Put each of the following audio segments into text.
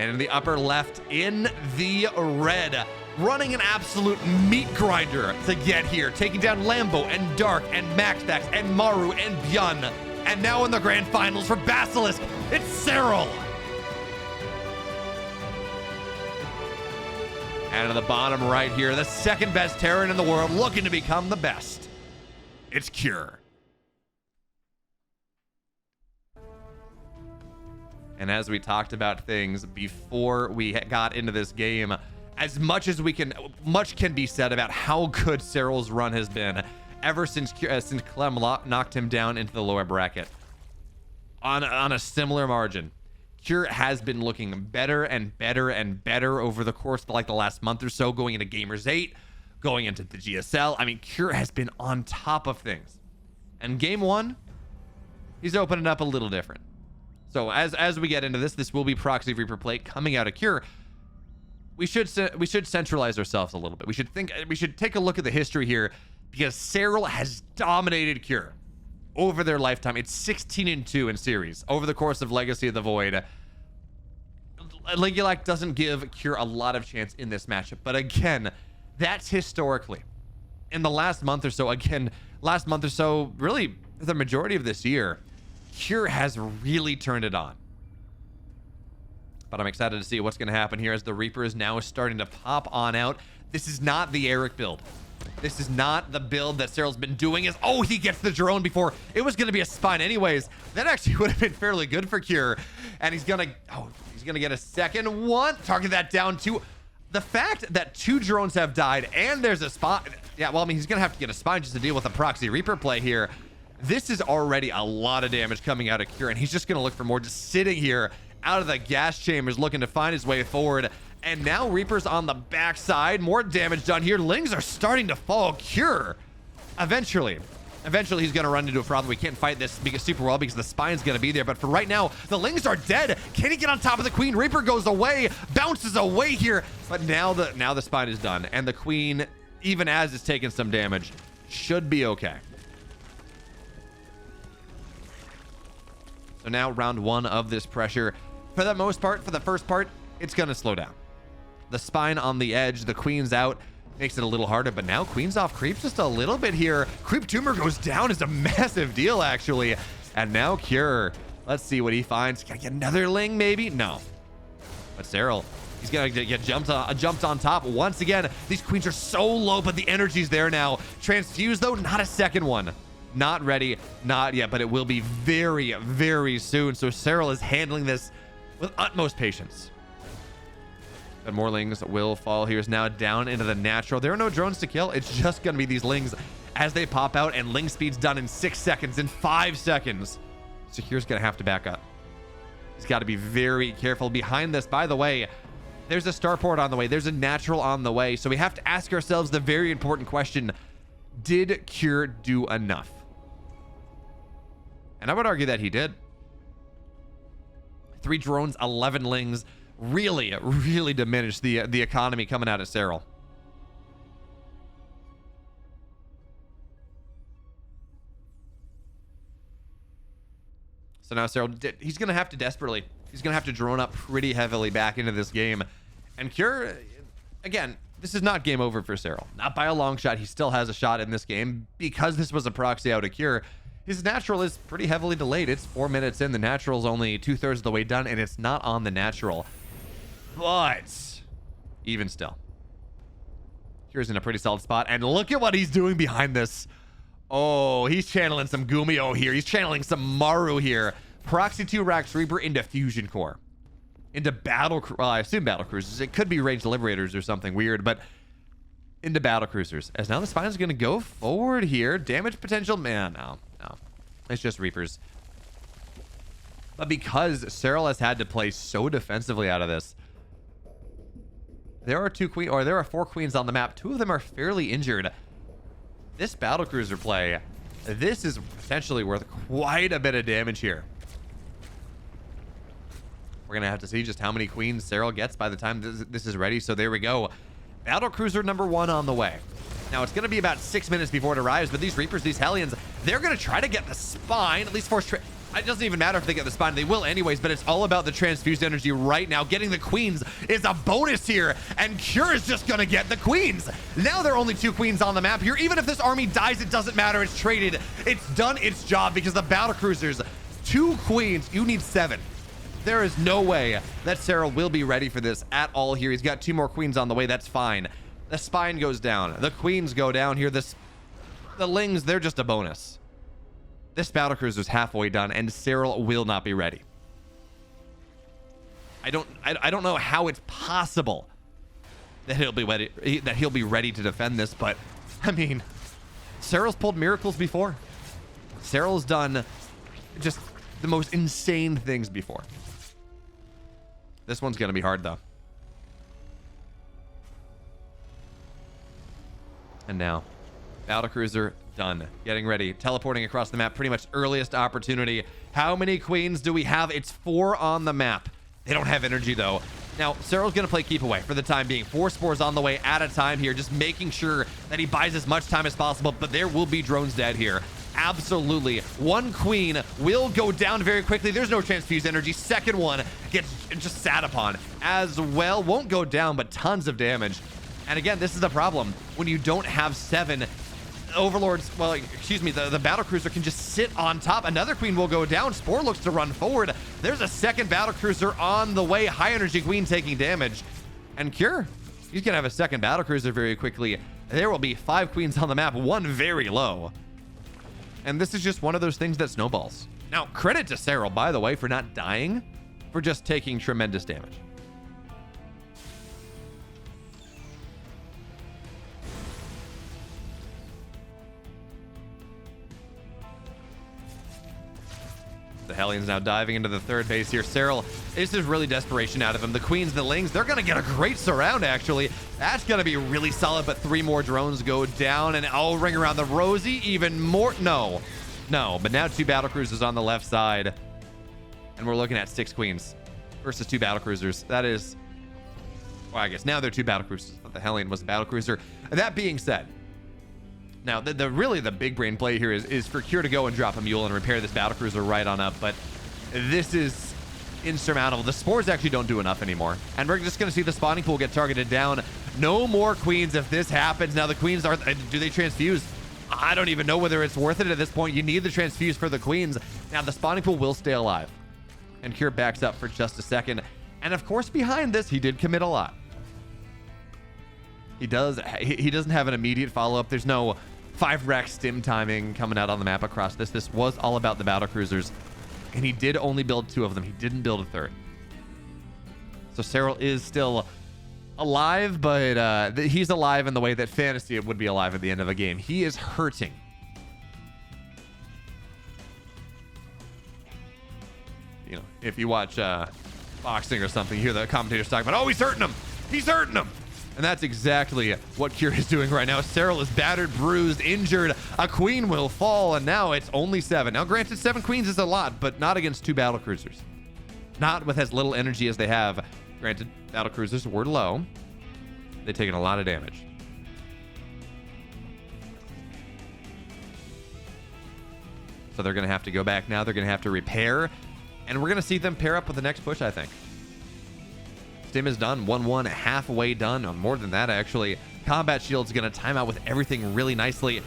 And in the upper left, in the red, running an absolute meat grinder to get here, taking down Lambo and Dark and MaxPax and Maru and ByuN. And now in the grand finals for Basilisk, it's Serral. And at the bottom right here, the second best Terran in the world, looking to become the best. It's Cure. And as we talked about things before we got into this game, as much as we can, much can be said about how good Serral's run has been ever since Clem knocked him down into the lower bracket. On a similar margin, Cure has been looking better and better and better over the course of like the last month or so, going into Gamers 8, going into the GSL. I mean, Cure has been on top of things. And game one, he's opening up a little different. So as we get into this will be Proxy Reaper play coming out of Cure. We should centralize ourselves a little bit. We should take a look at the history here, because Serral has dominated Cure over their lifetime. It's 16-2 in series over the course of Legacy of the Void. Legulac doesn't give Cure a lot of chance in this matchup, but again, that's historically. In the last month or so, really the majority of this year, Cure has really turned it on. But I'm excited to see what's going to happen here as the Reaper is now starting to pop on out. This is not the Eric build. This is not the build that Serral's been doing. He gets the drone before it was going to be a spine anyways. That actually would have been fairly good for Cure. And he's going to get a second one. Target that down too. The fact that 2 drones have died and there's a spot. Yeah, well, I mean, he's going to have to get a spine just to deal with a Proxy Reaper play here. This is already a lot of damage coming out of Cure, and he's just going to look for more, just sitting here out of the gas chambers looking to find his way forward. And now Reaper's on the backside. More damage done here. Lings are starting to fall. Cure, eventually he's going to run into a problem. We can't fight this super well because the spine's going to be there. But for right now, the Lings are dead. Can he get on top of the Queen? Reaper goes away, bounces away here. But now the spine is done. And the Queen, even as it's taking some damage, should be okay. So now round 1 of this pressure. For the most part, for the first part, it's going to slow down. The spine on the edge, the Queen's out, makes it a little harder, but now Queen's off creep just a little bit here. Creep tumor goes down is a massive deal, actually. And now Cure, let's see what he finds. Can I get another Ling, maybe? No. But Serral, he's going to get jumped on top once again. These Queens are so low, but the energy's there now. Transfuse, though, not a second one. Not ready, not yet, but it will be very, very soon. So Serral is handling this with utmost patience. But more Lings will fall. Here's now down into the natural. There are no drones to kill. It's just going to be these Lings as they pop out, and Ling speed's done in 6 seconds, in 5 seconds. Secure's going to have to back up. He's got to be very careful. Behind this, by the way, there's a starport on the way. There's a natural on the way. So we have to ask ourselves the very important question: did Cure do enough? And I would argue that he did. 3 drones, 11 Lings, really, really diminished the economy coming out of Serral. So now Serral, he's going to have to desperately, he's going to have to drone up pretty heavily back into this game. And Cure, again, this is not game over for Serral. Not by a long shot. He still has a shot in this game because this was a proxy out of Cure. His natural is pretty heavily delayed. It's 4 minutes in. The natural's only 2/3 of the way done, and it's not on the natural. But even still, Cure's in a pretty solid spot. And look at what he's doing behind this. Oh, he's channeling some Gumio here. He's channeling some Maru here. Proxy 2 Rax Reaper into Fusion Core. Into battle, well, I assume battle cruisers. It could be ranged liberators or something weird, but into battle cruisers. As now the spine is going to go forward here. Damage potential, man, no. It's just Reapers. But because Serral has had to play so defensively out of this, there are 4 queens on the map. 2 of them are fairly injured. This battle cruiser play, this is potentially worth quite a bit of damage here. We're gonna have to see just how many queens Serral gets by the time this is ready. So there we go. Battle cruiser number 1 on the way. Now, it's going to be about 6 minutes before it arrives, but these Reapers, these Hellions, they're going to try to get the spine, at least force... It doesn't even matter if they get the spine. They will anyways, but it's all about the transfused energy right now. Getting the queens is a bonus here, and Cure is just going to get the queens. Now there are only 2 queens on the map here. Even if this army dies, it doesn't matter. It's traded. It's done its job because the battle cruisers, 2 queens, you need 7. There is no way that Serral will be ready for this at all here. He's got 2 more queens on the way. That's fine. The spine goes down. The queens go down here. The lings, they're just a bonus. This battlecruiser is halfway done, and Serral will not be ready. I don't know how it's possible that he'll be ready to defend this, but I mean, Serral's pulled miracles before. Serral's done just the most insane things before. This one's gonna be hard though. And now, battlecruiser done. Getting ready. Teleporting across the map. Pretty much earliest opportunity. How many queens do we have? It's 4 on the map. They don't have energy though. Now, Serral's going to play keep away for the time being. 4 spores on the way at a time here. Just making sure that he buys as much time as possible. But there will be drones dead here. Absolutely. 1 queen will go down very quickly. There's no transfused energy. Second one gets just sat upon as well. Won't go down, but tons of damage. And again, this is a problem. When you don't have 7 overlords, well, excuse me, the battlecruiser can just sit on top. Another queen will go down. Spore looks to run forward. There's a second battlecruiser on the way. High energy queen taking damage. And Cure, he's gonna have a second battlecruiser very quickly. There will be 5 queens on the map, 1 very low. And this is just one of those things that snowballs. Now, credit to Serral, by the way, for not dying, for just taking tremendous damage. The Hellions now diving into the third base here. Serral, this is really desperation out of him. The queens, the lings, they're going to get a great surround, actually. That's going to be really solid, but 3 more drones go down, and oh, ring around the rosy, even more. No, but now 2 battlecruisers on the left side, and we're looking at 6 queens versus 2 battlecruisers. That is, well, I guess now they're 2 battlecruisers, but the Hellion was a battlecruiser. That being said, now, really the big brain play here is for Cure to go and drop a mule and repair this battlecruiser right on up, but this is insurmountable. The spores actually don't do enough anymore, and we're just going to see the spawning pool get targeted down. No more queens if this happens. Now, the queens are, do they transfuse? I don't even know whether it's worth it at this point. You need the transfuse for the queens. Now, the spawning pool will stay alive, and Cure backs up for just a second. And of course, behind this, he did commit a lot. He doesn't have an immediate follow-up. There's no 5-rack stim timing coming out on the map across this. This was all about the battlecruisers, and he did only build 2 of them. He didn't build a 3rd. So Serral is still alive, but he's alive in the way that fantasy would be alive at the end of a game. He is hurting. You know, if you watch boxing or something, you hear the commentators talking about, oh, he's hurting him. He's hurting him. And that's exactly what Cure is doing right now. Serral is battered, bruised, injured. A queen will fall, and now it's only 7. Now, granted, 7 queens is a lot, but not against 2 battlecruisers. Not with as little energy as they have. Granted, battlecruisers were low. They've taken a lot of damage. So they're going to have to go back now. They're going to have to repair. And we're going to see them pair up with the next push, I think. Stim is done. 1-1, halfway done. More than that, actually. Combat Shield's going to time out with everything really nicely.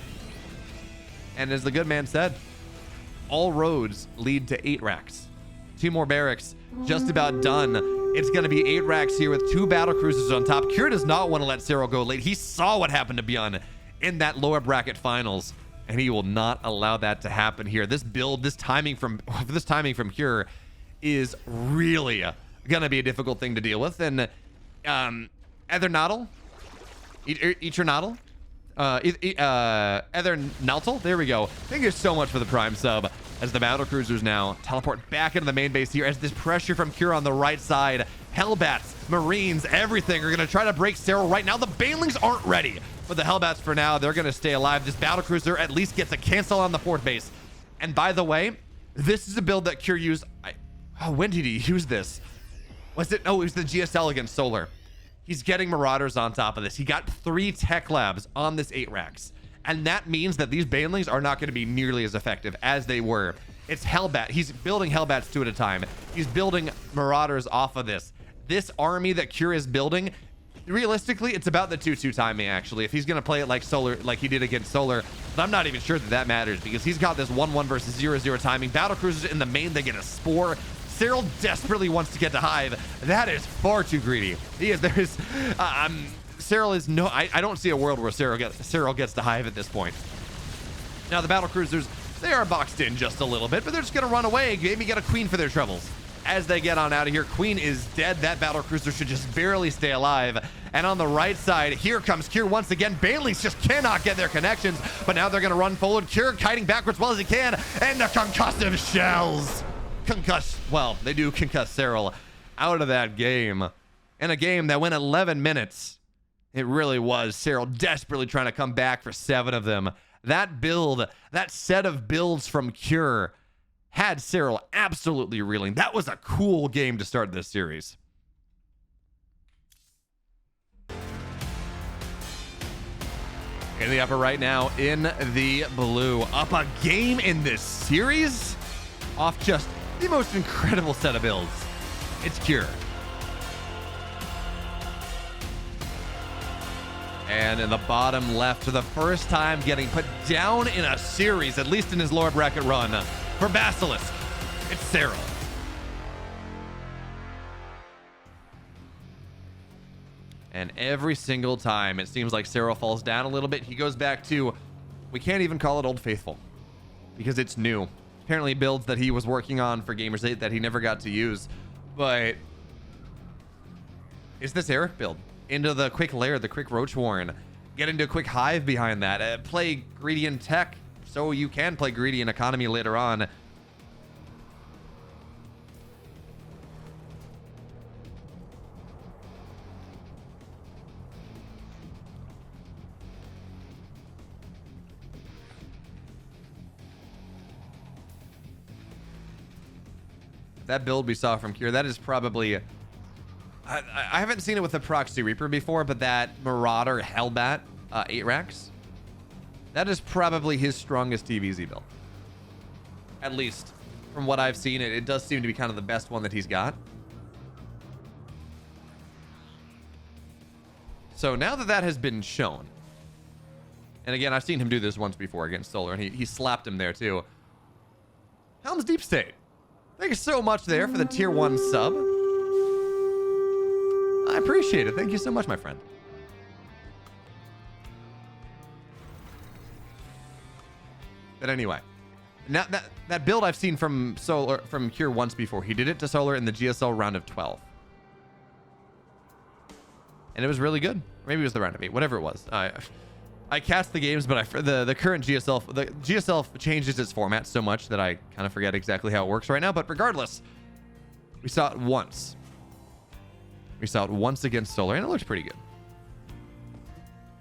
And as the good man said, all roads lead to 8 racks. 2 more barracks, just about done. It's going to be 8 racks here with 2 battlecruisers on top. Cure does not want to let Serral go late. He saw what happened to ByuN in that lower bracket finals, and he will not allow that to happen here. This build, this timing from Cure is really gonna be a difficult thing to deal with. And Ethernodl, Ethernaltel, there we go. Thank you so much for the prime sub. As the battlecruisers now teleport back into the main base here, as this pressure from Cure on the right side, Hellbats, Marines, everything are gonna try to break Serral right now. The Banelings aren't ready, but the Hellbats for now, they're gonna stay alive. This battlecruiser at least gets a cancel on the 4th base. And by the way, this is a build that Cure used. When did he use this? Was it? Oh, it was the GSL against Solar. He's getting Marauders on top of this. He got 3 tech labs on this 8 racks. And that means that these banelings are not going to be nearly as effective as they were. It's Hellbat. He's building Hellbats 2 at a time. He's building Marauders off of this. This army that Cure is building, realistically, it's about the 2-2 timing, actually. If he's going to play it like Solar, like he did against Solar, but I'm not even sure that that matters because he's got this 1-1 versus 0-0 timing. Battlecruisers in the main, they get a Spore. Serral desperately wants to get to Hive. That is far too greedy. Serral is no, I don't see a world where Serral gets to Hive at this point. Now the Battlecruisers, they are boxed in just a little bit, but they're just going to run away, maybe get a Queen for their troubles. As they get on out of here, Queen is dead. That Battlecruiser should just barely stay alive. And on the right side, here comes Cure once again. Banelings just cannot get their connections, but now they're going to run forward. Cure kiting backwards as well as he can, and the concussive shells. Well, they do concuss Serral out of that game. In a game that went 11 minutes. It really was Serral desperately trying to come back for 7 of them. That build, that set of builds from Cure had Serral absolutely reeling. That was a cool game to start this series. In the upper right now, in the blue. Up a game in this series off just the most incredible set of builds. It's Cure. And in the bottom left, for the first time getting put down in a series, at least in his lower bracket run, for Basilisk, it's Serral. And every single time, it seems like Serral falls down a little bit. He goes back to, we can't even call it Old Faithful, because it's new. Apparently builds that he was working on for Gamers 8 that he never got to use. But it's this Eric build. Into the quick lair, the quick Roach Warren. Get into a quick Hive behind that. Play greedy in tech, so you can play greedy in economy later on. That build we saw from Cure, that is probably... I haven't seen it with the Proxy Reaper before, but that Marauder Hellbat 8 racks, that is probably his strongest TVZ build. At least from what I've seen, it does seem to be kind of the best one that he's got. So now that that has been shown, and again, I've seen him do this once before against Solar, and he slapped him there too. Helm's Deep State, thank you so much there for the tier 1 sub. I appreciate it. Thank you so much, my friend. But anyway, now that build I've seen from Solar, from Cure once before. He did it to Solar in the GSL round of 12. And it was really good. Maybe it was the round of 8, whatever it was. I cast the games, but the current GSL changes its format so much that I kind of forget exactly how it works right now. But regardless, we saw it once. We saw it once against Solar, and it looks pretty good.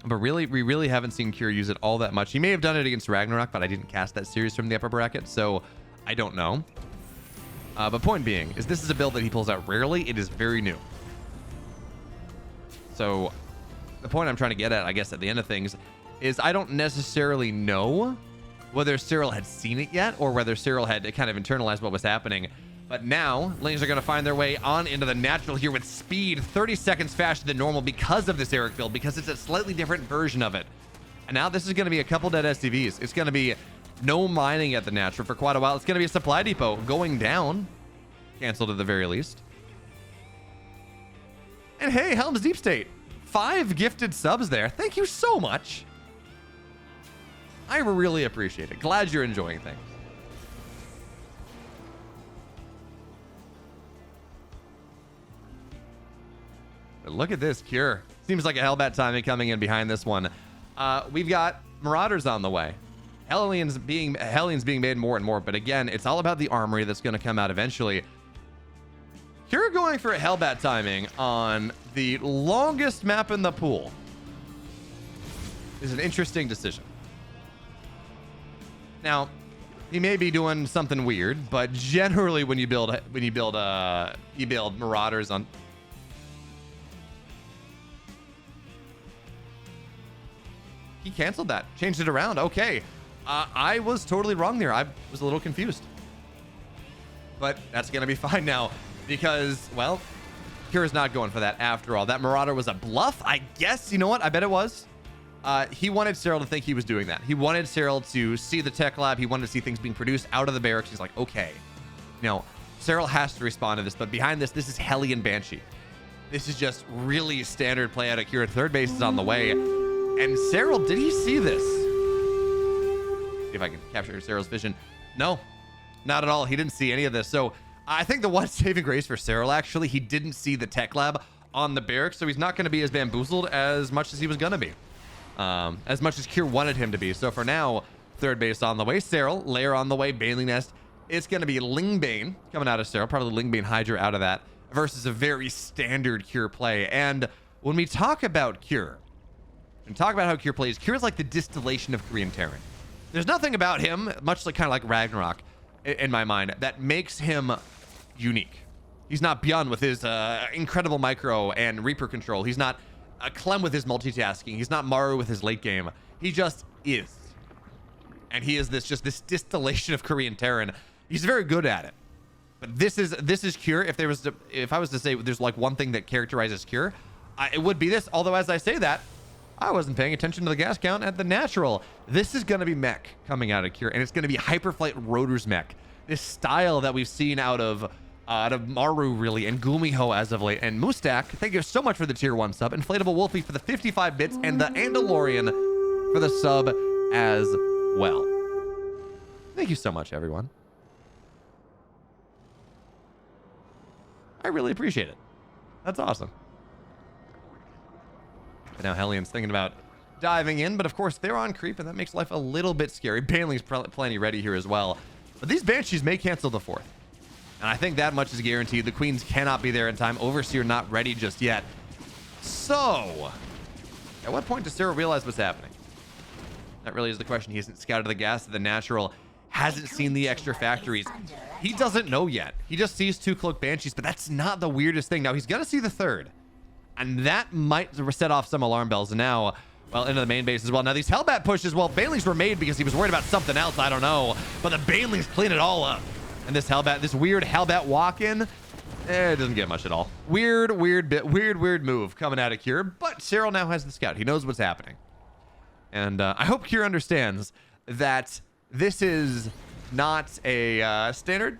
But really, we really haven't seen Cure use it all that much. He may have done it against Ragnarok, but I didn't cast that series from the upper bracket, so I don't know. But point being, is this is a build that he pulls out rarely. It is very new. So the point I'm trying to get at, I guess, at the end of things, is I don't necessarily know whether Serral had seen it yet, or whether Serral had kind of internalized what was happening. But now, lanes are going to find their way on into the natural here with speed, 30 seconds faster than normal because of this Eric build, because it's a slightly different version of it. And now this is going to be a couple dead SCVs. It's going to be no mining at the natural for quite a while. It's going to be a supply depot going down. Canceled at the very least. And hey, Helm's Deep State. 5 gifted subs there. Thank you so much. I really appreciate it. Glad you're enjoying things. But look at this Cure. Seems like a Hellbat timing coming in behind this one. We've got Marauders on the way. Hellions being made more and more, but again, it's all about the armory that's going to come out eventually. Cure going for a Hellbat timing on the longest map in the pool is an interesting decision. Now, he may be doing something weird, but generally when you build Marauders on he canceled that, changed it around. Okay. I was totally wrong there. I was a little confused. But that's going to be fine now because, well, Kira's not going for that after all. That Marauder was a bluff, I guess. You know what? I bet it was. He wanted Serral to think he was doing that. He wanted Serral to see the tech lab. He wanted to see things being produced out of the barracks. He's like, okay. No, Serral has to respond to this. But behind this, this is Hellion Banshee. This is just really standard play out of Kira. Third base is on the way. And Serral, did he see this? See if I can capture Serral's vision. No, not at all. He didn't see any of this. So I think the one saving grace for Serral, actually, he didn't see the tech lab on the barracks. So he's not going to be as bamboozled as much as he was going to be. As much as Kier wanted him to be. So for now, third base on the way. Serral, layer on the way. Baneling Nest. It's going to be Lingbane coming out of Serral. Probably Lingbane Hydra out of that. Versus a very standard Kier play. And when we talk about Kier, and talk about how Kier plays, Kier is like the distillation of Korean Terran. There's nothing about him, much like kind of like Ragnarok, in my mind, that makes him unique. He's not ByuN with his incredible micro and Reaper control. He's not Clem with his multitasking. He's not Maru with his late game. He just is. And he is this distillation of Korean Terran. He's very good at it. But this is Kier. If I was to say there's like one thing that characterizes Kier, it would be this. Although as I say that, I wasn't paying attention to the gas count at the natural. This is going to be mech coming out of Kier, and it's going to be Hyperflight Rotors mech. This style that we've seen out of Maru, really, and Gumiho as of late. And Mustak, thank you so much for the tier 1 sub. Inflatable Wolfie for the 55 bits, and the Andalorian for the sub as well. Thank you so much, everyone. I really appreciate it. That's awesome. But now Hellion's thinking about diving in, but of course they're on creep, and that makes life a little bit scary. Baneling's plenty ready here as well. But these Banshees may cancel the 4th. And I think that much is guaranteed. The Queens cannot be there in time. Overseer not ready just yet. So, at what point does Serral realize what's happening? That really is the question. He hasn't scouted the gas of the natural, hasn't seen the extra factories. He doesn't know yet. He just sees 2 Cloak Banshees, but that's not the weirdest thing. Now, he's going to see the 3rd. And that might set off some alarm bells. And now, well, into the main base as well. Now, these Hellbat pushes, well, Banelings were made because he was worried about something else. I don't know. But the Banelings clean it all up. And this weird Hellbat walk-in, it doesn't get much at all. Weird move coming out of Kier. But Serral now has the scout. He knows what's happening. And I hope Kier understands that this is not a standard.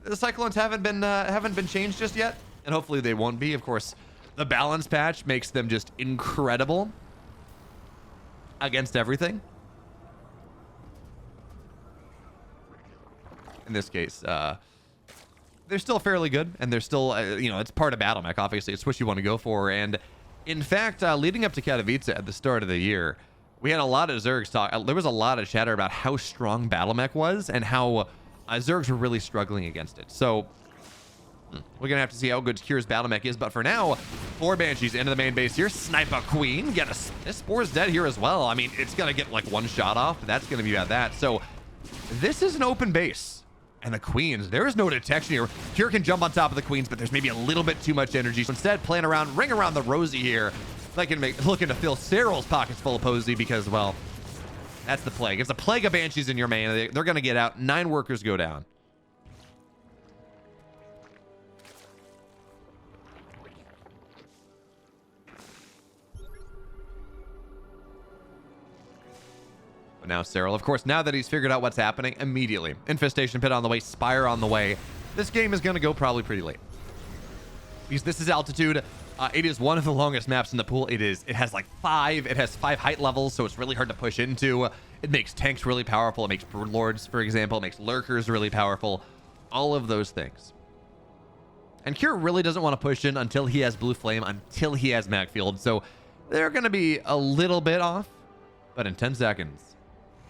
The Cyclones haven't been changed just yet. And hopefully they won't be. Of course, the balance patch makes them just incredible against everything. In this case, they're still fairly good, and they're still, it's part of battle mech. Obviously, it's what you want to go for. And in fact, leading up to Katowice at the start of the year, we had a lot of Zergs talk. There was a lot of chatter about how strong battle mech was and how Zergs were really struggling against it. So we're going to have to see how good Kier's battle mech is. But for now, 4 Banshees into the main base here. Sniper Queen. This Spore's dead here as well. I mean, it's going to get like 1 shot off, but that's going to be about that. So this is an open base. And the Queens, there is no detection here. Kier can jump on top of the Queens, but there's maybe a little bit too much energy. So instead, playing around, ring around the Rosie here. Looking to fill Serral's pockets full of Posey because, well, that's the plague. It's a plague of Banshees in your main. They're going to get out. 9 workers go down. But now Serral, of course, now that he's figured out what's happening, immediately. Infestation Pit on the way, Spire on the way. This game is going to go probably pretty late. Because this is altitude. It is one of the longest maps in the pool. It has 5 height levels, so it's really hard to push into. It makes tanks really powerful. It makes Broodlords, for example. It makes Lurkers really powerful. All of those things. And Kier really doesn't want to push in until he has Blue Flame, until he has Macfield. So they're going to be a little bit off. But in 10 seconds,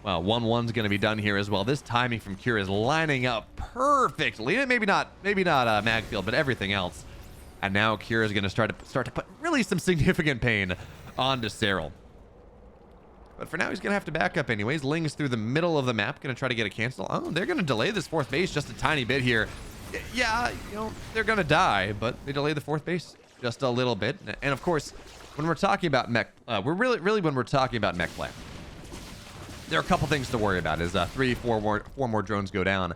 well, 1-1's going to be done here as well. This timing from Kier is lining up perfectly. Maybe not Macfield, but everything else. And now Kier is going to start to put really some significant pain onto Serral. But for now, he's going to have to back up anyways. Ling's through the middle of the map, going to try to get a cancel. Oh, they're going to delay this 4th base just a tiny bit here. Yeah, they're going to die, but they delay the 4th base just a little bit. And of course, when we're talking about mech, we're really when we're talking about mech play, there are a couple things to worry about as 4 more drones go down.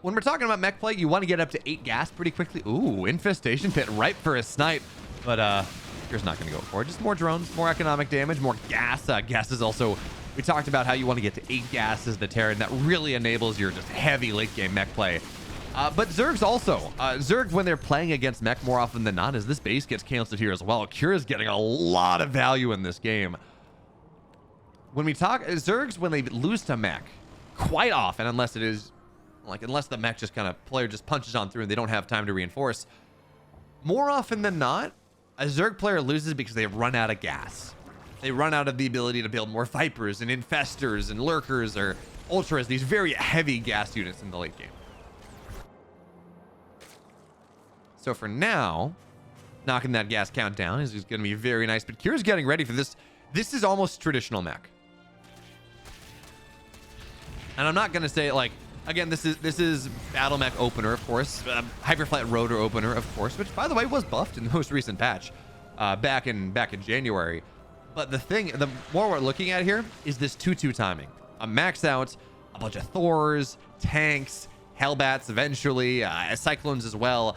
When we're talking about mech play, you want to get up to 8 gas pretty quickly. Ooh, infestation pit ripe for a snipe, but here's not going to go for it. Just more drones, more economic damage, more gas. Gas is also, we talked about how you want to get to 8 gas as the Terran. That really enables your just heavy late game mech play. But Zergs also. Zerg, when they're playing against mech more often than not, as this base gets canceled here as well, Cure is getting a lot of value in this game. When we talk Zergs, when they lose to mech, quite often, unless it is like, unless the mech just kind of player just punches on through and they don't have time to reinforce, more often than not, a Zerg player loses because they run out of gas. They run out of the ability to build more Vipers and Infestors and Lurkers or Ultras, these very heavy gas units in the late game. So for now, knocking that gas count down is going to be very nice. But Kira's getting ready for this. This is almost traditional mech. And I'm not going to say, like, again, this is Battle Mech opener, of course. Hyperflight Rotor opener, of course, which, by the way, was buffed in the most recent patch back in January. But the more we're looking at here is this 2-2 timing. A max out, a bunch of Thors, tanks, Hellbats eventually, Cyclones as well.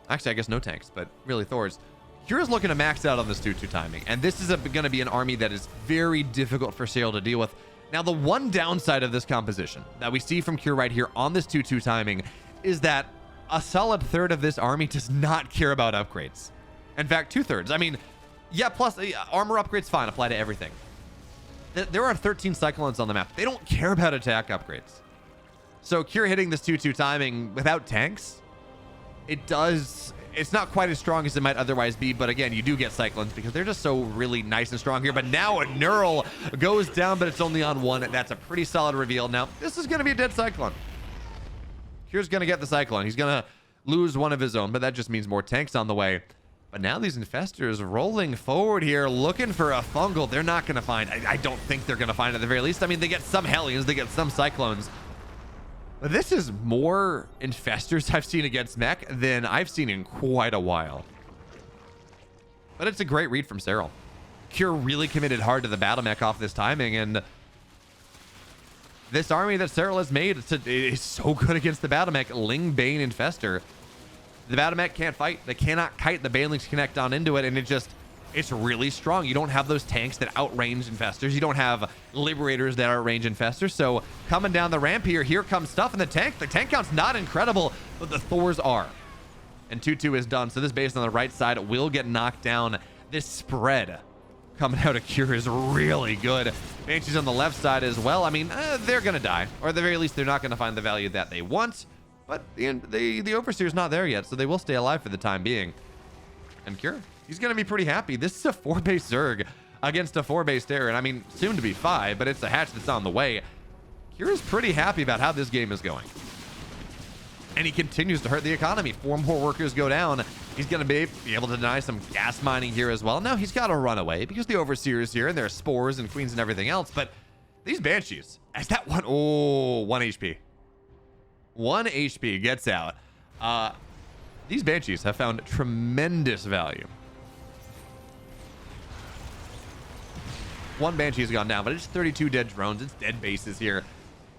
Actually, I guess no tanks, but really Thors. Kira's looking to max out on this 2-2 timing, and this is going to be an army that is very difficult for Serral to deal with. Now, the one downside of this composition that we see from Kira right here on this 2-2 timing is that a solid third of this army does not care about upgrades. In fact, 2/3. I mean, yeah, plus armor upgrades, fine, apply to everything. There are 13 Cyclones on the map. They don't care about attack upgrades. So Kira hitting this 2-2 timing without tanks, it's not quite as strong as it might otherwise be, but again, you do get Cyclones because they're just so really nice and strong here. But now a Neural goes down, but it's only on 1. That's a pretty solid reveal. Now, this is going to be a dead Cyclone. Kira's going to get the Cyclone. He's going to lose one of his own, but that just means more tanks on the way. But now these Infestors rolling forward here, looking for a fungal. They're not going to find. I don't think they're going to find at the very least. I mean, they get some Hellions, they get some Cyclones. But this is more Infestors I've seen against mech than I've seen in quite a while. But it's a great read from Serral. Cure really committed hard to the battle mech off this timing, and this army that Serral has made is so good against the battle mech. Ling, Bane, Infestor. The battle mech can't fight. They cannot kite. The Banelings connect on into it, and it's really strong. You don't have those tanks that outrange Infestors. You don't have Liberators that outrange Infestors. So coming down the ramp here comes stuff in the tank. The tank count's not incredible, but the Thors are. And 2-2 is done. So this base on the right side will get knocked down. This spread coming out of Cure is really good. Banshees on the left side as well. I mean, they're going to die. Or at the very least, they're not going to find the value that they want. But the Overseer's not there yet, so they will stay alive for the time being. And Cure, he's going to be pretty happy. This is a 4-base Zerg against a 4-base Terran. I mean, soon to be 5, but it's a hatch that's on the way. Cure is pretty happy about how this game is going. And he continues to hurt the economy. 4 more workers go down. He's going to be able to deny some gas mining here as well. Now he's got to run away because the Overseer is here and there are spores and queens and everything else. But these Banshees, as that one, 1 HP. 1 HP gets out. These Banshees have found tremendous value. 1 Banshee has gone down, but it's 32 dead drones. It's dead bases here.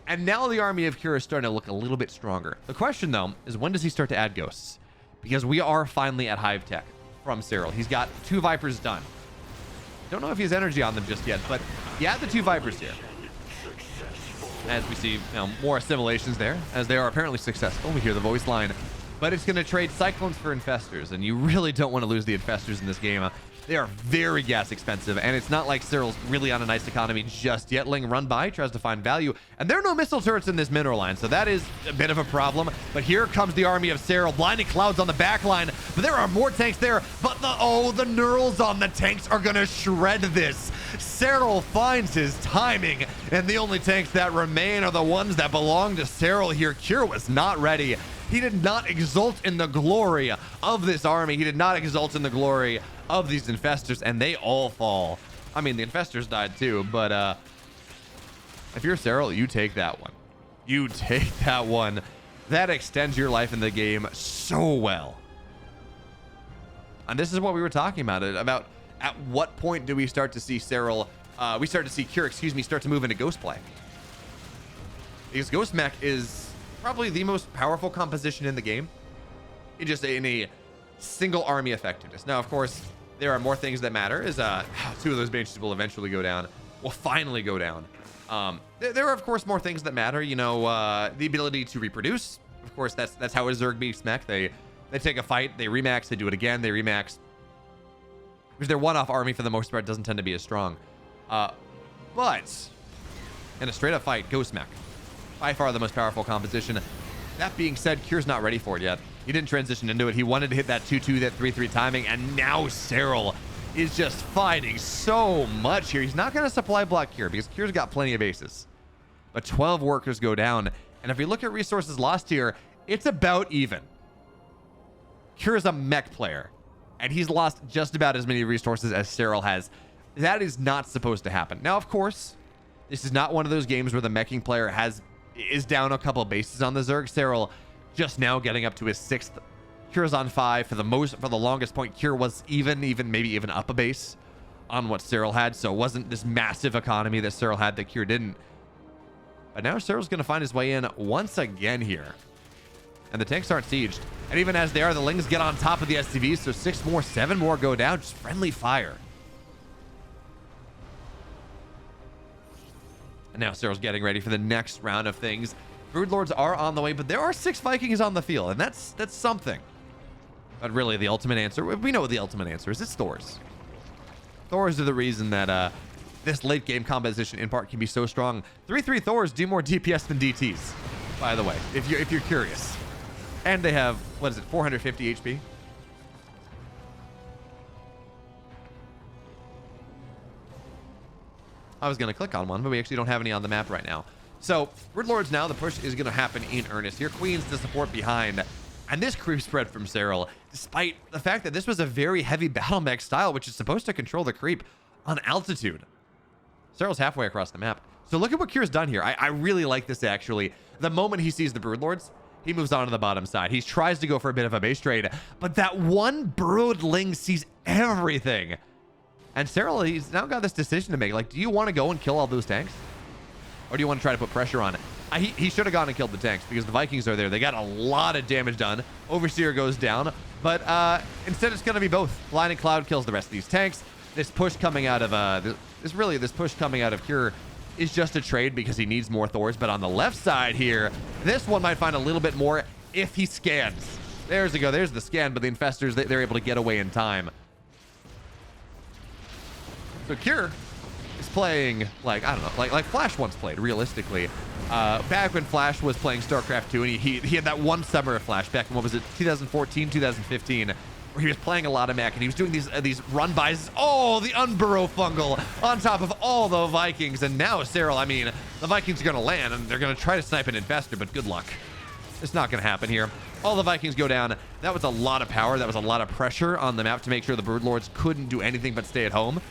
And now the army of Cure is starting to look a little bit stronger. The question, though, is when does he start to add ghosts? Because we are finally at Hive Tech from Serral. He's got 2 Vipers done. Don't know if he has energy on them just yet, but he had the 2 Vipers here. As we see, more assimilations there, as they are apparently successful. We hear the voice line. But it's going to trade Cyclones for Infestors, and you really don't want to lose the Infestors in this game. They are very gas expensive, and it's not like Serral's really on a nice economy just yet. Ling run by, tries to find value, and there are no missile turrets in this mineral line, so that is a bit of a problem. But here comes the army of Serral, blinding clouds on the back line, but there are more tanks there, but the Neurals on the tanks are gonna shred this. Serral finds his timing, and the only tanks that remain are the ones that belong to Serral here. Cure was not ready. He did not exult in the glory of this army. He did not exult in the glory of these Infestors, and they all fall. I mean, the Infestors died too, but if you're Serral, you take that one. You take that one. That extends your life in the game so well. And this is what we were talking about at what point do we start to see Serral, we start to see Cure, excuse me, start to move into ghost play. Because Ghost Mech is probably the most powerful composition in the game. In a single army effectiveness. Now, of course, there are more things that matter, as 2 of those banshees will eventually go down, will finally go down. There are, of course, more things that matter, you know, the ability to reproduce. Of course, that's how a Zerg beats mech. They take a fight, they remax, they do it again, they remax. Because their one-off army, for the most part, doesn't tend to be as strong. But in a straight-up fight, Ghost Mech, by far the most powerful composition. That being said, Cure's not ready for it yet. He didn't transition into it. He wanted to hit that 2-2, that 3-3 timing, and now Serral is just fighting so much here. He's not going to supply block Cure because Cure's got plenty of aces. But 12 workers go down, and if we look at resources lost here, it's about even. Cure's a mech player, and he's lost just about as many resources as Serral has. That is not supposed to happen. Now, of course, this is not one of those games where the meching player is down a couple of bases on the Zerg. Serral just now getting up to his 6th. Cure's on 5 for the longest point. Cure was maybe even up a base on what Serral had, so it wasn't this massive economy that Serral had that Cure didn't. But now Serral's going to find his way in once again here, and the tanks aren't sieged. And even as they are, the Lings get on top of the SCVs, so 6 more, 7 more go down. Just friendly fire. And now Serral's getting ready for the next round of things. Broodlords are on the way, but there are 6 Vikings on the field, and that's something. But really, the ultimate answer, we know what the ultimate answer is. It's Thors. Thors are the reason that this late game composition in part can be so strong. 3-3 Thors do more DPS than DTs, by the way, if you're curious. And they have, what is it, 450 HP? I was going to click on one, but we actually don't have any on the map right now. So, Broodlords now, the push is going to happen in earnest here. Queens to support behind. And this creep spread from Serral, despite the fact that this was a very heavy battle mech style, which is supposed to control the creep on altitude. Serral's halfway across the map. So look at what Cure's done here. I really like this, actually. The moment he sees the Broodlords, he moves on to the bottom side. He tries to go for a bit of a base trade, but that one Broodling sees everything. And Serral, he's now got this decision to make. Like, do you want to go and kill all those tanks? Or do you want to try to put pressure on it? He should have gone and killed the tanks because the Vikings are there. They got a lot of damage done. Overseer goes down. But instead, it's going to be both. Blinding Cloud kills the rest of these tanks. This push coming out of this push coming out of Cure is just a trade because he needs more Thors. But on the left side here, this one might find a little bit more if he scans. There's the go. There's the scan. But the Infestors, they're able to get away in time. So Cure is playing like, I don't know, like Flash once played, realistically. Back when Flash was playing Starcraft 2, and he had that one summer of Flash back in, what was it, 2014, 2015, where he was playing a lot of mech, and he was doing these run-bys. Oh, the Unburrow Fungal on top of all the Vikings. And now Serral, I mean, the Vikings are going to land, and they're going to try to snipe an Infestor, but good luck. It's not going to happen here. All the Vikings go down. That was a lot of power. That was a lot of pressure on the map to make sure the Broodlords couldn't do anything but stay at home.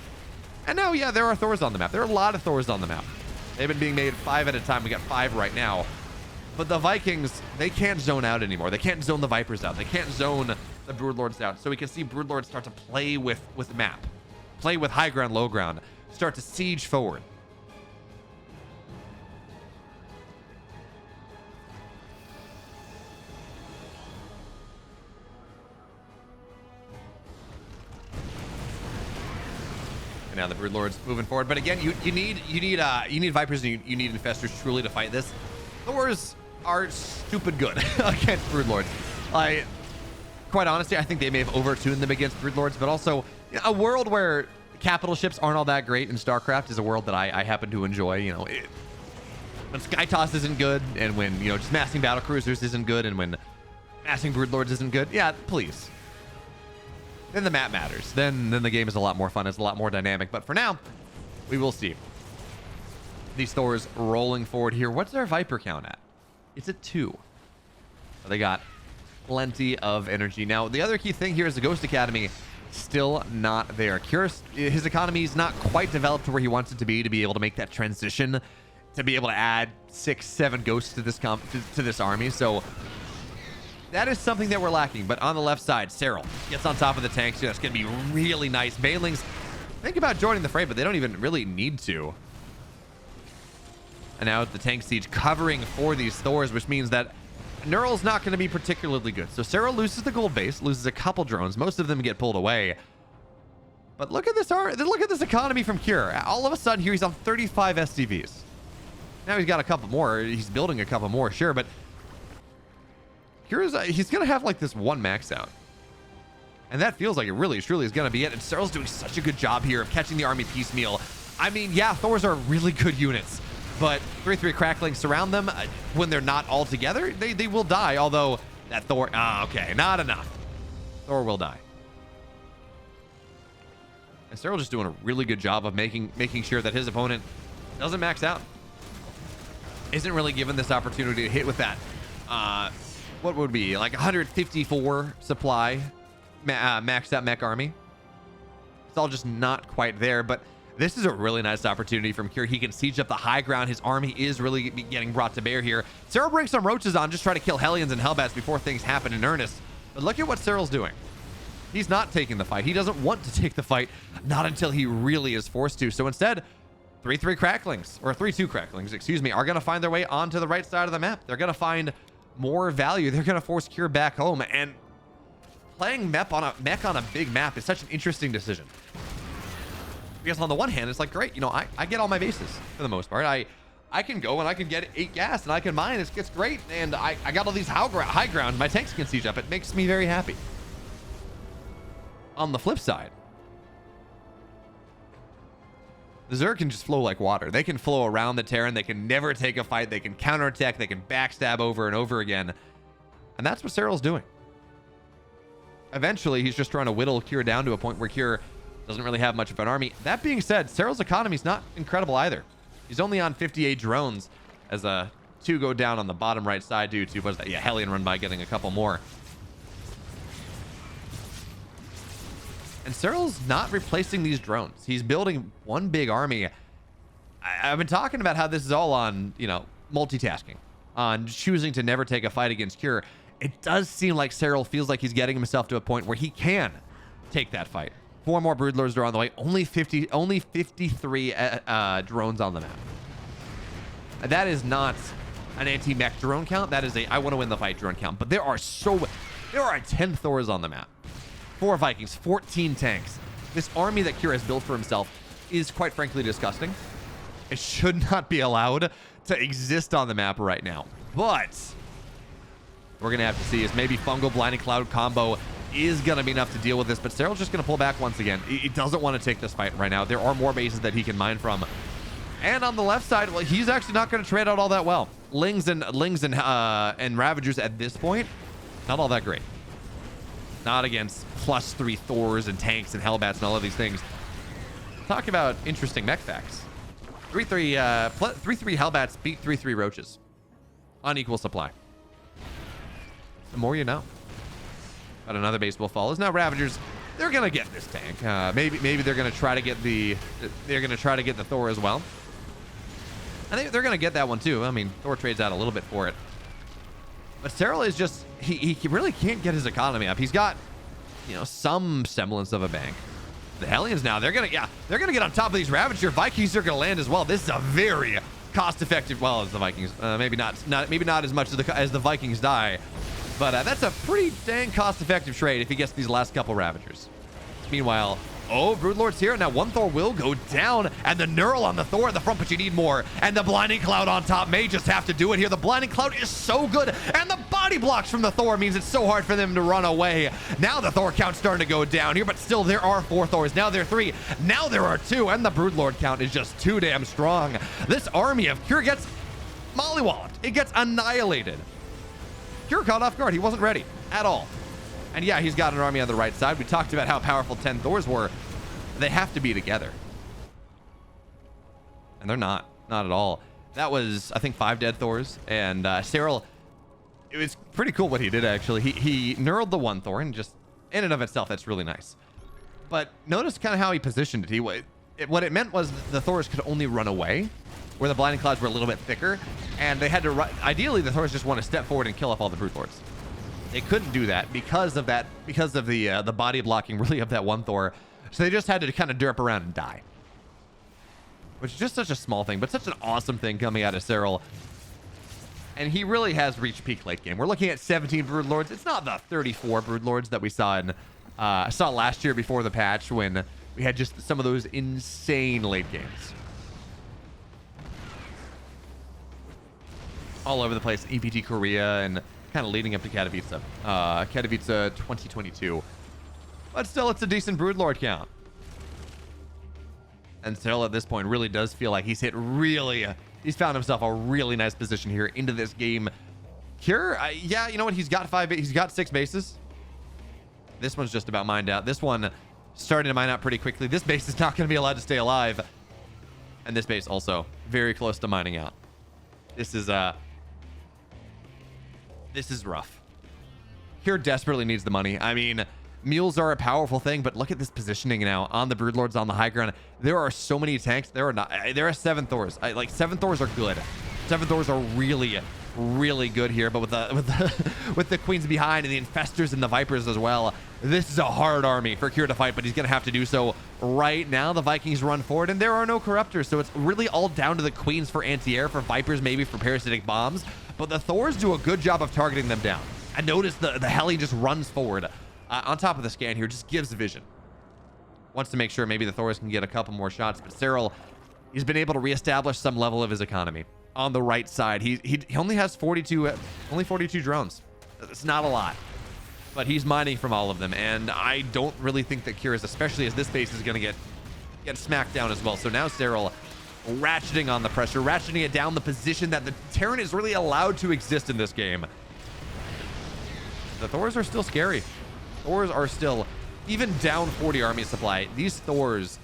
And now, yeah, there are Thors on the map. There are a lot of Thors on the map. They've been being made 5 at a time. We got 5 right now. But the Vikings, they can't zone out anymore. They can't zone the Vipers out. They can't zone the Broodlords out. So we can see Broodlords start to play with map. Play with high ground, low ground. Start to siege forward. Now the Broodlords moving forward, but again, you need Vipers and you need Infestors truly to fight this. Thors are stupid good against Broodlords. Quite honestly, I think they may have overtuned them against Broodlords, but also a world where capital ships aren't all that great in StarCraft is a world that I happen to enjoy. You know, when Skytoss isn't good, and when just massing battlecruisers isn't good, and when massing Broodlords isn't good, yeah, please. Then the map matters. Then the game is a lot more fun. It's a lot more dynamic. But for now, we will see. These Thors rolling forward here. What's their Viper count at? It's at 2. So they got plenty of energy. Now, the other key thing here is the Ghost Academy still not there. Curious, his economy is not quite developed to where he wants it to be able to make that transition, to be able to add 6, 7 ghosts to this army. So That is something that we're lacking. But on the left side, Serral gets on top of the tanks. That's going to be really nice. Banelings think about joining the fray, but they don't even really need to. And now the tank siege covering for these Thors, which means that Neural's not going to be particularly good. So Serral loses the gold base, loses a couple drones. Most of them get pulled away. But look at this economy from Cure. All of a sudden here he's on 35 SCVs. Now he's got a couple more. He's building a couple more, sure, but he's going to have like this one max out. And that feels like it really truly is going to be it. And Serral's doing such a good job here of catching the army piecemeal. I mean, yeah, Thors are really good units, but 3-3 cracklings surround them. When they're not all together, they will die. Although that Thor, okay, not enough. Thor will die. And Serral just doing a really good job of making sure that his opponent doesn't max out. Isn't really given this opportunity to hit with that. What would be like 154 supply maxed out mech army. It's all just not quite there, but this is a really nice opportunity from Cure. He can siege up the high ground. His army is really getting brought to bear here. Serral brings some roaches on, just try to kill Hellions and Hellbats before things happen in earnest. But look at what Serral's doing. He's not taking the fight. He doesn't want to take the fight, not until he really is forced to. So instead, 3-3 cracklings, or 3-2 cracklings, excuse me, are going to find their way onto the right side of the map. They're going to find more value. They're going to force Cure back home. And playing mech on a big map is such an interesting decision. Because on the one hand, it's like, great, you know, I get all my bases for the most part. I can go and I can get 8 gas and I can mine. It gets great. And I got all these high ground. My tanks can siege up. It makes me very happy. On the flip side, the Zerg can just flow like water. They can flow around the Terran. They can never take a fight. They can counterattack. They can backstab over and over again. And that's what Serral's doing. Eventually, he's just trying to whittle Cure down to a point where Cure doesn't really have much of an army. That being said, Serral's economy is not incredible either. He's only on 58 drones as 2 go down on the bottom right side due to, what is that? Yeah, Hellion run by getting a couple more. And Serral's not replacing these drones. He's building one big army. I've been talking about how this is all on, you know, multitasking, on choosing to never take a fight against Cure. It does seem like Serral feels like he's getting himself to a point where he can take that fight. 4 more Broodlords are on the way. Only 53 drones on the map. That is not an anti-mech drone count. That is a I want to win the fight drone count. But there are 10 Thors on the map. 4 Vikings, 14 tanks. This army that Cure has built for himself is quite frankly disgusting. It should not be allowed to exist on the map right now. But we're going to have to see is maybe Fungal Blinding Cloud combo is going to be enough to deal with this. But Serral's just going to pull back once again. He doesn't want to take this fight right now. There are more bases that he can mine from. And on the left side, well, he's actually not going to trade out all that well. Lings and Ravagers at this point, not all that great. Not against +3 Thors and tanks and Hellbats and all of these things. Talk about interesting mech facts. 3-3 Hellbats beat 3-3 Roaches on equal supply. The more you know. But another base will fall. Is now Ravagers. They're gonna get this tank. Maybe they're gonna try to get the Thor as well. I think they're gonna get that one too. I mean, Thor trades out a little bit for it. But Serral is just he really can't get his economy up. He's got, you know, some semblance of a bank. The Hellions now, they're gonna get on top of these Ravager. Vikings are gonna land as well. This is a very cost-effective, well, as the Vikings, maybe not as much as the Vikings die, but that's a pretty dang cost-effective trade if he gets these last couple Ravagers. Meanwhile, oh, Broodlord's here. Now one Thor will go down, and the Neural on the Thor at the front, but you need more. And the Blinding Cloud on top may just have to do it here. The Blinding Cloud is so good, and the body blocks from the Thor means it's so hard for them to run away. Now the Thor count's starting to go down here, but still there are 4 Thors. Now there are 3. Now there are 2, and the Broodlord count is just too damn strong. This army of Cure gets mollywalloped. It gets annihilated. Cure caught off guard. He wasn't ready at all. And yeah, he's got an army on the right side. We talked about how powerful 10 Thors were. They have to be together. And they're not at all. That was, I think, 5 dead Thors. And Serral, it was pretty cool what he did, actually. He knurled the 1 Thor, and just, in and of itself, that's really nice. But notice kind of how he positioned it. What it meant was the Thors could only run away, where the Blinding Clouds were a little bit thicker. And they had to, ideally, the Thors just want to step forward and kill off all the Broodlords. They couldn't do that because of the body blocking really of that one Thor. So they just had to kind of derp around and die. Which is just such a small thing, but such an awesome thing coming out of Serral. And he really has reached peak late game. We're looking at 17 Broodlords. It's not the 34 Broodlords that we saw last year before the patch when we had just some of those insane late games. All over the place. EPT Korea and kind of leading up to Katowice. Katowice 2022. But still, it's a decent Broodlord count. And Serral at this point really does feel like he's found himself a really nice position here into this game. Cure, yeah, you know what? He's got 6 bases. This one's just about mined out. This one starting to mine out pretty quickly. This base is not going to be allowed to stay alive. And this base also very close to mining out. This is rough. Cure desperately needs the money. I mean, mules are a powerful thing, but look at this positioning now on the Broodlords on the high ground. There are so many tanks. There are 7 Thors. Like 7 Thors are good. 7 Thors are really, really good here. But with the queens behind and the infestors and the vipers as well, this is a hard army for Cure to fight. But he's gonna have to do so right now. The Vikings run forward, and there are no corruptors, so it's really all down to the queens for anti-air, for vipers maybe for parasitic bombs. But the Thors do a good job of targeting them down. I notice the heli just runs forward. On top of the scan here, just gives vision. Wants to make sure maybe the Thors can get a couple more shots, but Serral, he's been able to reestablish some level of his economy. On the right side, he only has 42 drones. It's not a lot, but he's mining from all of them, and I don't really think that Cure is, especially as this base is going to get smacked down as well. So now Serral ratcheting on the pressure, ratcheting it down the position that the Terran is really allowed to exist in this game. The Thors are still scary. Thors are still, even down 40 army supply, these Thors,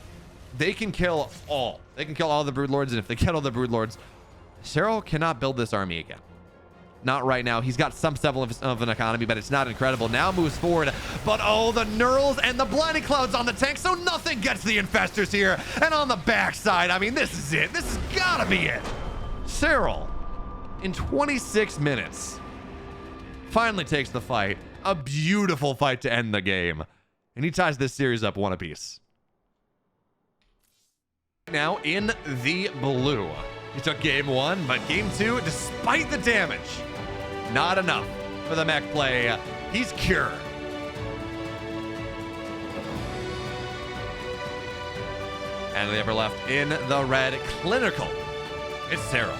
they can kill all. They can kill all the Broodlords, and if they kill all the Broodlords, Serral cannot build this army again. Not right now. He's got some level of an economy, but it's not incredible. Now moves forward, but oh, the Neurals and the Blinding Clouds on the tank, so nothing gets the Infestors here. And on the backside, I mean, this is it. This has gotta be it. Serral, in 26 minutes, finally takes the fight. A beautiful fight to end the game. And he ties this series up 1 apiece. Now in the blue. He took game 1, but game 2, despite the damage, not enough for the mech play. He's Cure. And the upper left in the red, clinical. It's Serral.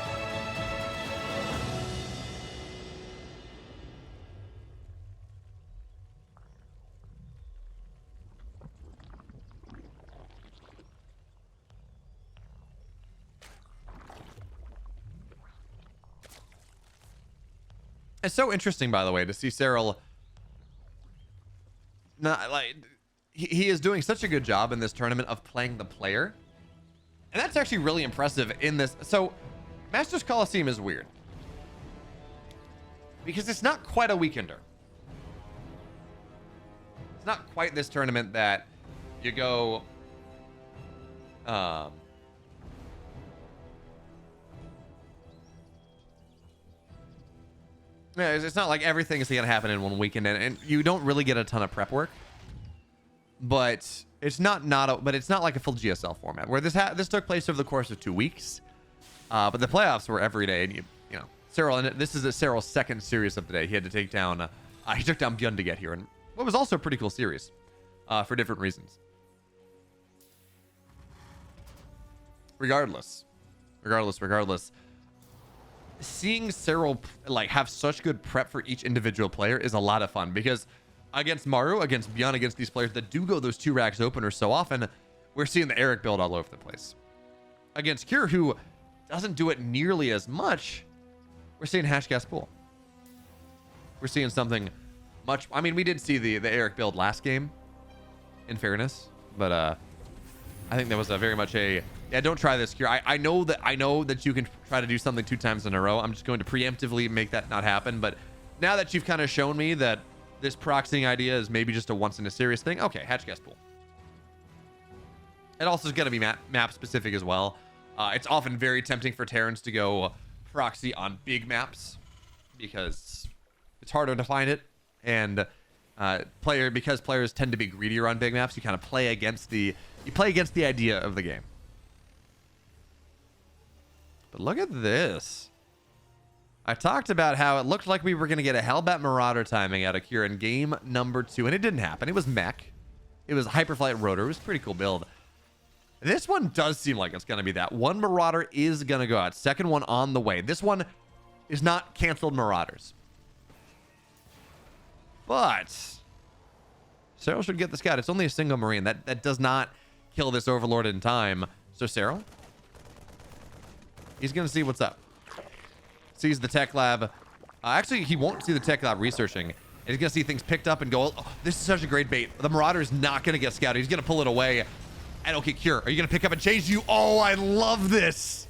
It's so interesting, by the way, to see Serral. Not like he is doing such a good job in this tournament of playing the player, and that's actually really impressive in this. So, Masters Colosseum is weird because it's not quite a weekender. It's not quite this tournament that you go. Yeah, it's not like everything is going to happen in one weekend, and you don't really get a ton of prep work. But it's not like a full GSL format where this took place over the course of 2 weeks. But the playoffs were every day, and you know, Serral, and this is Serral's 2nd series of the day. He had to take down he took down ByuN to get here, and what was also a pretty cool series for different reasons. Regardless. Seeing Serral like have such good prep for each individual player is a lot of fun, because against Maru, against ByuN, against these players that do go those 2 racks openers so often, we're seeing the Eric build all over the place. Against Cure, who doesn't do it nearly as much, we're seeing hash gas pool. We're seeing something much. I mean, we did see the Eric build last game, in fairness, but I think that was a very much a yeah. Don't try this, Cure. I know that you can try to do something 2 times in a row. I'm just going to preemptively make that not happen. But now that you've kind of shown me that this proxying idea is maybe just a once in a series thing, okay, hatch gas pool. It also is going to be map specific as well. It's often very tempting for Terrans to go proxy on big maps because it's harder to find it And because players tend to be greedier on big maps, you kind of play against the idea of the game. But look at this. I talked about how it looked like we were going to get a Hellbat Marauder timing out of Cure in game number 2, and it didn't happen. It was mech. It was Hyperflight Rotor. It was a pretty cool build. This one does seem like it's going to be that. One Marauder is going to go out. Second one on the way. This one is not canceled Marauders. But Serral should get the scout. It's only a single Marine. That does not kill this Overlord in time. So Serral, he's going to see what's up. Sees the tech lab. Actually, he won't see the tech lab researching. He's going to see things picked up and go, oh, this is such a great bait. The Marauder is not going to get scouted. He's going to pull it away. And okay, Cure, are you going to pick up and change you? Oh, I love this.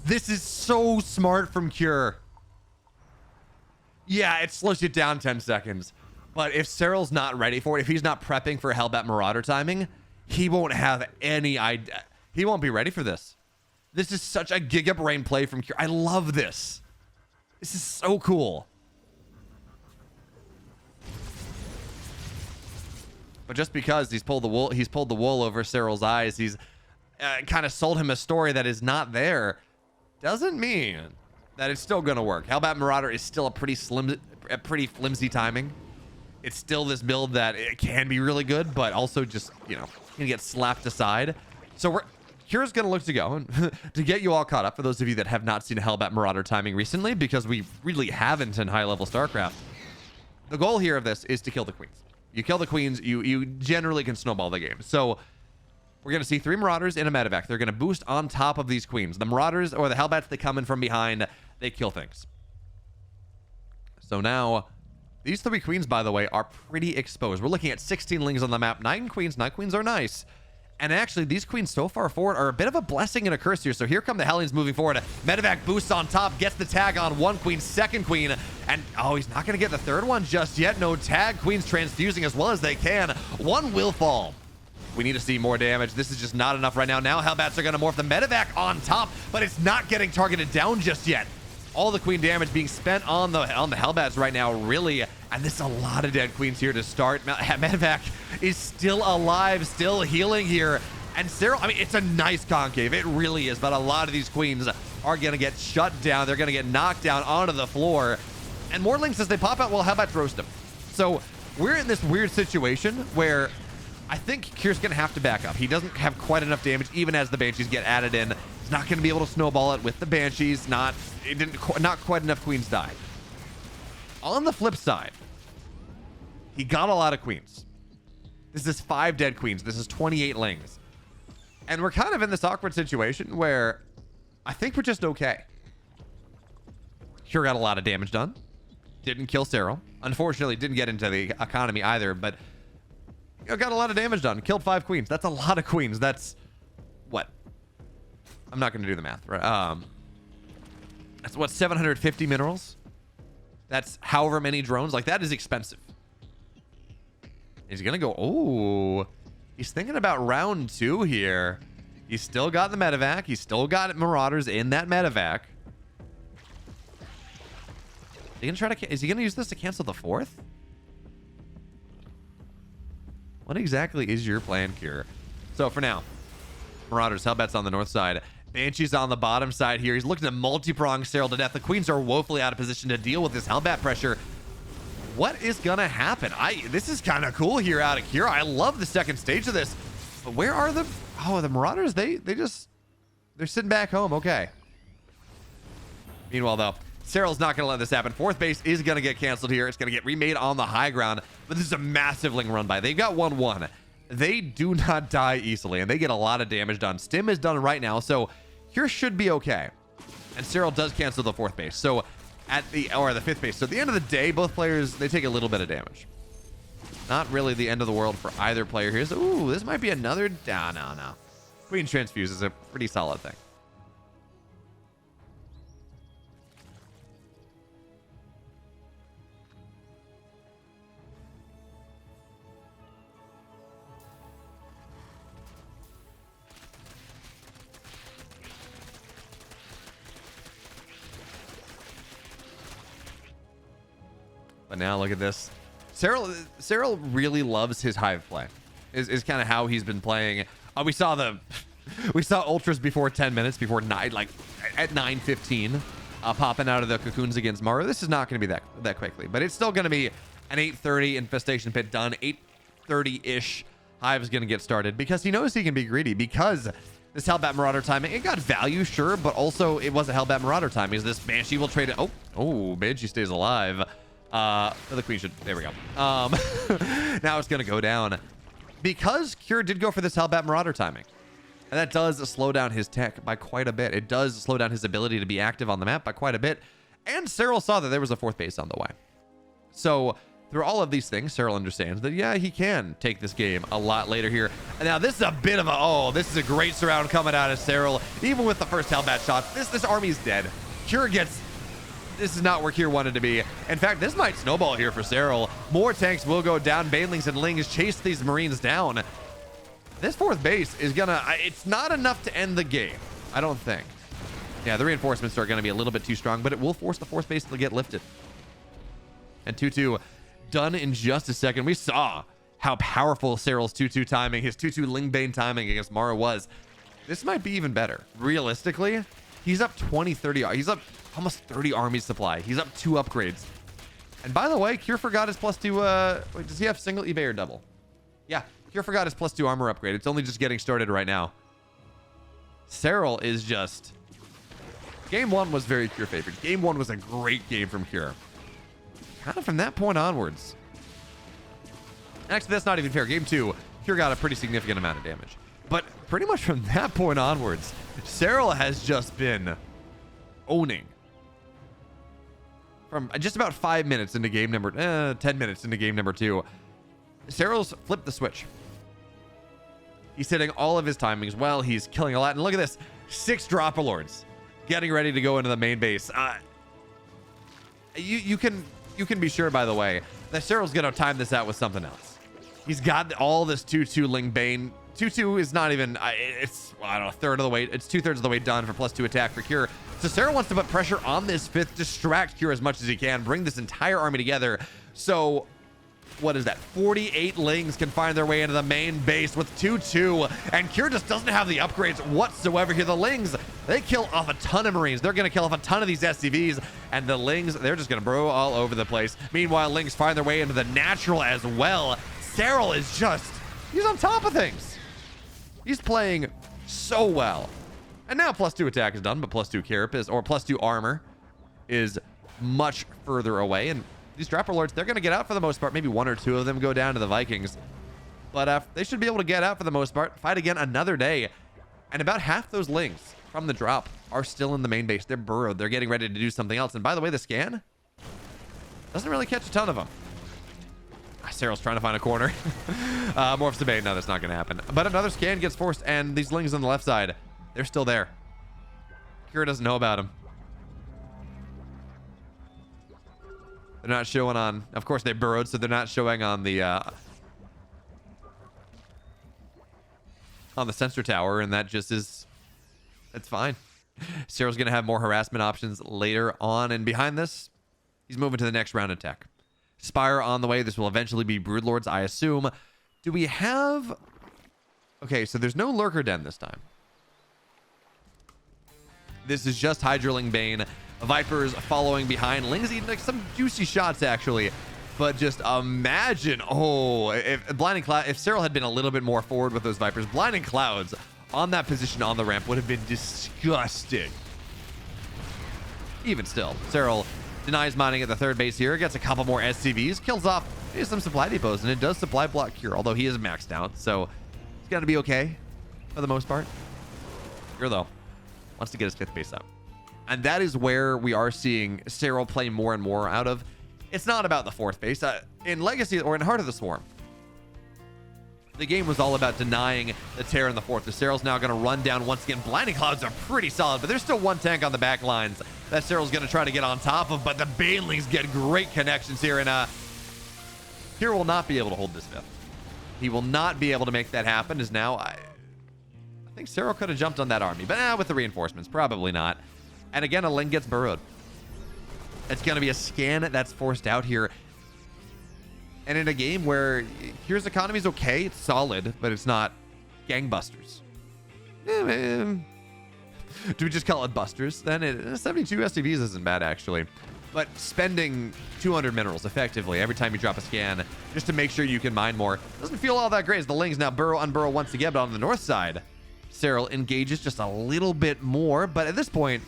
This is so smart from Cure. Yeah, it slows you down 10 seconds. But if Serral's not ready for it, if he's not prepping for Hellbat Marauder timing, he won't have any idea. He won't be ready for this. This is such a giga-brain play from Cure. I love this. This is so cool. But just because he's pulled the wool over Serral's eyes, he's kind of sold him a story that is not there, doesn't mean that it's still going to work. Hellbat Marauder is still a pretty flimsy timing. It's still this build that it can be really good, but also just, going to get slapped aside. So Cure's going to look to go to get you all caught up, for those of you that have not seen a Hellbat Marauder timing recently, because we really haven't in high-level StarCraft. The goal here of this is to kill the queens. You kill the queens, you generally can snowball the game. So we're going to see 3 Marauders in a medevac. They're going to boost on top of these queens. The Marauders or the Hellbats, they come in from behind. They kill things. So now, these 3 queens, by the way, are pretty exposed. We're looking at 16 lings on the map. 9 queens. 9 queens are nice. And actually, these queens so far forward are a bit of a blessing and a curse here. So here come the Hellions moving forward. Medevac boosts on top, gets the tag on 1 queen, 2nd queen. And, oh, he's not going to get the 3rd one just yet. No tag. Queens transfusing as well as they can. 1 will fall. We need to see more damage. This is just not enough right now. Now Hellbats are going to morph the Medevac on top, but it's not getting targeted down just yet. All the queen damage being spent on the Hellbats right now, really. And this is a lot of dead queens here to start. Medevac is still alive, still healing here. And Serral, I mean, it's a nice concave. It really is. But a lot of these queens are going to get shut down. They're going to get knocked down onto the floor. And more links as they pop out, well, Hellbats roast them. So we're in this weird situation where I think Cure's going to have to back up. He doesn't have quite enough damage, even as the Banshees get added in. He's not going to be able to snowball it with the Banshees. Not quite enough queens die. On the flip side, he got a lot of queens. This is 5 dead queens. This is 28 lings. And we're kind of in this awkward situation where I think we're just okay. Cure got a lot of damage done. Didn't kill Serral. Unfortunately, didn't get into the economy either, but got a lot of damage done. Killed 5 queens. That's a lot of queens. That's what? I'm not going to do the math, right? That's what, 750 minerals? That's however many drones. Like, that is expensive. He's going to go, oh, he's thinking about round 2 here. He's still got the medevac. He's still got Marauders in that medevac. Is he going to use this to cancel the 4th? What exactly is your plan, Cure? So for now, Marauders, Hellbats on the north side. Banshee's on the bottom side here. He's looking to multi-prong Serral to death. The queens are woefully out of position to deal with this Hellbat pressure. What is going to happen? This is kind of cool here out of Cure. I love the second stage of this. But where are the... Oh, the Marauders, they're sitting back home. Okay. Meanwhile, though, Serral's not going to let this happen. 4th base is going to get canceled here. It's going to get remade on the high ground. But this is a massive ling run by. They've got 1-1. They do not die easily, and they get a lot of damage done. Stim is done right now, so Cure should be okay. And Serral does cancel the 4th base. So the 5th base. So at the end of the day, both players, they take a little bit of damage. Not really the end of the world for either player here. So, ooh, this might be another... No. Queen Transfuse is a pretty solid thing. But now look at this. Serral really loves his hive play. Is kind of how he's been playing. We saw we saw ultras before 10 minutes, before 9, like at 9:15, popping out of the cocoons against Maru. This is not going to be that quickly, but it's still going to be an 8:30 infestation pit done. 8:30-ish. Hive is going to get started because he knows he can be greedy, because this Hellbat Marauder timing, it got value, sure, but also it was a Hellbat Marauder timing. Is this Banshee will trade it? Oh, Banshee stays alive. The Queen should, there we go. Now it's going to go down because Cure did go for this Hellbat Marauder timing. And that does slow down his tech by quite a bit. It does slow down his ability to be active on the map by quite a bit. And Serral saw that there was a 4th base on the way. So through all of these things, Serral understands that, yeah, he can take this game a lot later here. And now this is a bit of this is a great surround coming out of Serral. Even with the first Hellbat shots, this army's dead. Cure gets, this is not where Cure wanted to be. In fact, this might snowball here for Serral. More tanks will go down. Banelings and Lings chase these Marines down. This 4th base is gonna, it's not enough to end the game, I don't think. Yeah, the reinforcements are gonna be a little bit too strong, but it will force the 4th base to get lifted. And 2-2 done in just a second. We saw how powerful Serral's 2-2 timing, his 2-2 Lingbane timing against Maru was. This might be even better. Realistically, he's up 20, 30, he's up almost 30 army supply. He's up 2 upgrades. And by the way, Cure forgot his +2, wait, does he have single eBay or double? Yeah. Cure forgot his +2 armor upgrade. It's only just getting started right now. Serral is just... Game 1 was very Cure favored. Game 1 was a great game from Cure. Kind of from that point onwards. Actually, that's not even fair. Game 2, Cure got a pretty significant amount of damage. But pretty much from that point onwards, Serral has just been owning. From just about 5 minutes into game number... 10 minutes into game number 2, Serral's flipped the switch. He's hitting all of his timings well. He's killing a lot. And look at this. 6 Dropper Lords getting ready to go into the main base. You can be sure, by the way, that Serral's going to time this out with something else. He's got all this 2-2 Lingbane. 2-2 is not even, it's, well, I don't know, a third of the way. It's 2/3 of the way done for +2 attack for Cure. So Serral wants to put pressure on this 5th, distract Cure as much as he can, bring this entire army together. So... what is that? 48 Lings can find their way into the main base with 2-2, and Cure just doesn't have the upgrades whatsoever here. The Lings, they kill off a ton of Marines. They're going to kill off a ton of these SCVs, and the Lings, they're just going to bro all over the place. Meanwhile, Lings find their way into the natural as well. Serral is just, he's on top of things. He's playing so well. And now +2 attack is done, but +2 carapace, or +2 armor is much further away, and these Dropper Lords, they're going to get out for the most part. Maybe 1 or 2 of them go down to the Vikings. But they should be able to get out for the most part. Fight again another day. And about half those Lings from the drop are still in the main base. They're burrowed. They're getting ready to do something else. And by the way, the scan doesn't really catch a ton of them. Serral's trying to find a corner. Morphs to bait. No, that's not going to happen. But another scan gets forced. And these Lings on the left side, they're still there. Cure doesn't know about them. They're not showing on, of course they burrowed, so they're not showing on the sensor tower, and that just is, it's fine. Serral's gonna have more harassment options later on, and behind this, he's moving to the next round of tech. Spire on the way. This will eventually be Broodlords, I assume. Do we have, okay, so there's no Lurker Den this time. This is just Hydroling Bane. Vipers following behind. Lings eating like some juicy shots, actually. But just imagine, if Blinding Cloud, if Serral had been a little bit more forward with those Vipers, Blinding Clouds on that position on the ramp would have been disgusting. Even still, Serral denies mining at the 3rd base here, gets a couple more SCVs, kills off some supply depots, and it does supply block Cure, although he is maxed out, so he's gonna be okay for the most part. Cure, though, wants to get his 5th base up. And that is where we are seeing Serral play more and more out of. It's not about the 4th base. In Legacy or in Heart of the Swarm, the game was all about denying the Terran the 4th. The Serral's now going to run down once again. Blinding Clouds are pretty solid, but there's still 1 tank on the back lines that Serral's going to try to get on top of, but the Banelings get great connections here, and Cure will not be able to hold this 5th. He will not be able to make that happen, as now I think Serral could have jumped on that army, but with the reinforcements, probably not. And again, a Ling gets burrowed. It's going to be a scan that's forced out here. And in a game where Kyr's economy is okay, it's solid, but it's not gangbusters. Man. Do we just call it busters? Then 72 SCVs isn't bad, actually. But spending 200 minerals effectively every time you drop a scan just to make sure you can mine more doesn't feel all that great as the Lings now unburrow once again. But on the north side, Serral engages just a little bit more. But at this point,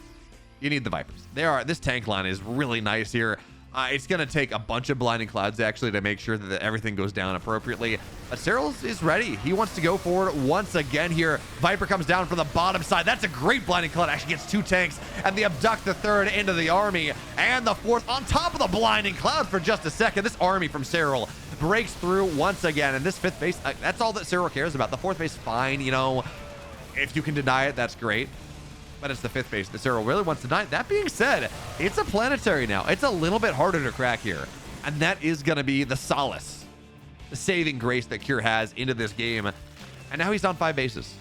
you need the Vipers. This tank line is really nice here. It's going to take a bunch of blinding clouds actually to make sure that everything goes down appropriately. But Serral is ready. He wants to go forward once again here. Viper comes down from the bottom side. That's a great blinding cloud. Actually gets 2 tanks, and they abduct the 3rd into the army, and the 4th on top of the blinding cloud for just a second. This army from Serral breaks through once again, and this 5th base, that's all that Serral cares about. The 4th base, fine, you know, if you can deny it, that's great. But it's the 5th base that Serral really wants to deny. That being said, it's a planetary now. It's a little bit harder to crack here. And that is going to be the solace, the saving grace that Kyr has into this game. And now he's on 5 bases.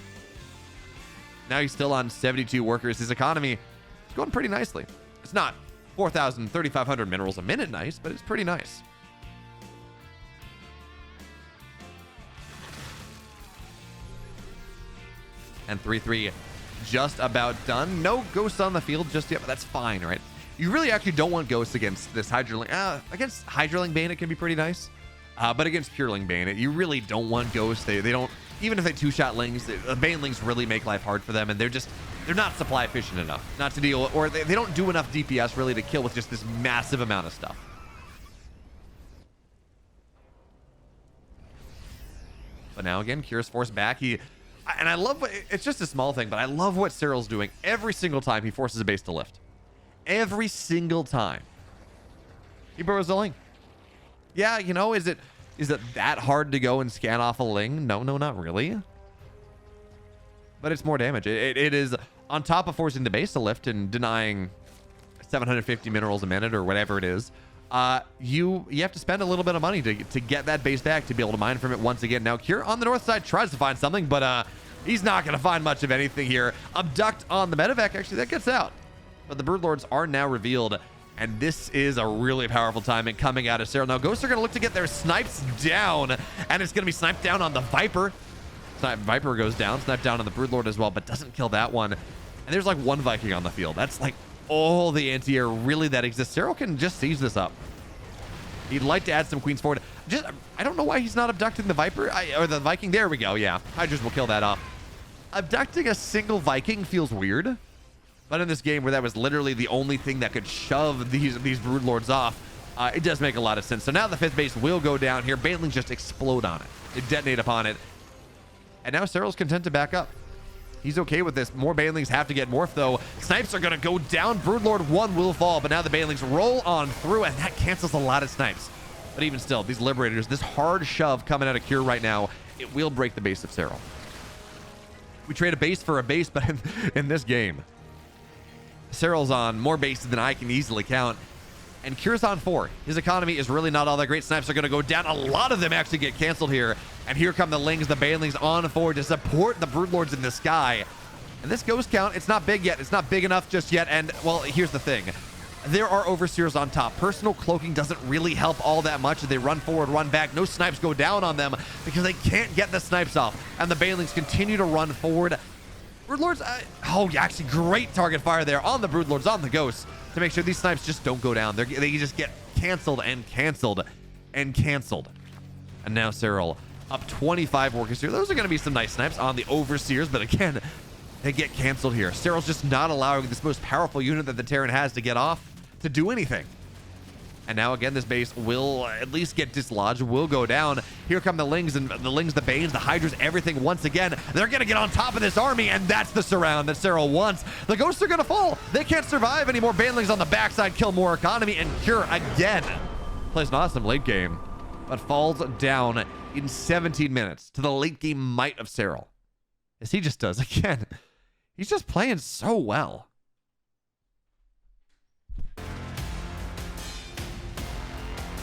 Now he's still on 72 workers. His economy is going pretty nicely. It's not 4,000, 3,500 minerals a minute nice, but it's pretty nice. And 3-3 just about done. No ghosts on the field just yet, but that's fine, right? You really actually don't want ghosts against this Hydraling. Against Hydraling Bane, it can be pretty nice. But against Pureling Bane, you really don't want ghosts. They don't, even if they 2-shot Lings, the Banelings really make life hard for them, and they're not supply efficient enough not to deal, or they don't do enough DPS really to kill with just this massive amount of stuff. But now again, Kyr's forced back. And I love it's just a small thing, but I love what Serral's doing every single time he forces a base to lift. Every single time he burrows a Ling. Yeah, you know, is it that hard to go and scan off a Ling? No, not really. But it's more damage. It is on top of forcing the base to lift and denying 750 minerals a minute or whatever it is. You have to spend a little bit of money to get that base back to be able to mine from it once again. Now Kyr on the north side tries to find something, but he's not going to find much of anything here. Abduct on the medevac, actually that gets out, but the Broodlords are now revealed, and this is a really powerful timing coming out of Serral. Now Ghosts are going to look to get their snipes down, and it's going to be sniped down on the Viper. Viper goes down, sniped down on the Broodlord as well, but doesn't kill that one. And there's like 1 Viking on the field. That's like all the anti-air really that exists. Serral can just seize this up. He'd like to add some Queens forward. I don't know why he's not abducting the Viper or the Viking. There we go. Yeah, Hydras will kill that off. Abducting a single Viking feels weird, but in this game where that was literally the only thing that could shove these Broodlords off, it does make a lot of sense. So now the 5th base will go down here. Banelings just explode on it. They detonate upon it, and now Serral's content to back up. He's okay with this. More Banelings have to get morphed, though. Snipes are going to go down. Broodlord 1 will fall, but now the Banelings roll on through, and that cancels a lot of snipes. But even still, these Liberators, this hard shove coming out of Kyr right now, it will break the base of Serral. We trade a base for a base, but in this game, Serral's on more bases than I can easily count, and Kyr's on 4. His economy is really not all that great. Snipes are going to go down. A lot of them actually get canceled here. And here come the Lings, the Banelings on forward to support the Broodlords in the sky. And this ghost count, it's not big yet. It's not big enough just yet. And, well, here's the thing. There are Overseers on top. Personal cloaking doesn't really help all that much. They run forward, run back. No snipes go down on them because they can't get the snipes off. And the Banelings continue to run forward. Broodlords, oh, yeah, actually great target fire there on the Broodlords, on the Ghosts, to make sure these snipes just don't go down. They just get canceled and canceled and canceled. And now Serral up 25 workers here. Those are going to be some nice snipes on the Overseers, but again, they get canceled here. Serral's just not allowing this most powerful unit that the Terran has to get off to do anything. And now again, this base will at least get dislodged, will go down. Here come the Lings, and the Lings, the Banes, the Hydras, everything once again. They're going to get on top of this army, and that's the surround that Serral wants. The Ghosts are going to fall. They can't survive anymore. Banelings on the backside kill more economy, and Kyr again plays an awesome late game, but falls down in 17 minutes to the late game might of Serral. As he just does again. He's just playing so well.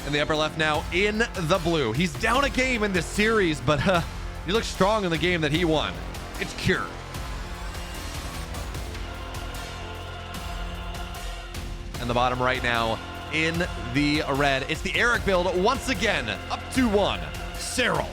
In the upper left now, in the blue. He's down a game in this series, but he looks strong in the game that he won. It's Kyr. And the bottom right now, in the red, it's the Eric build once again. Up 2, 1. Serral.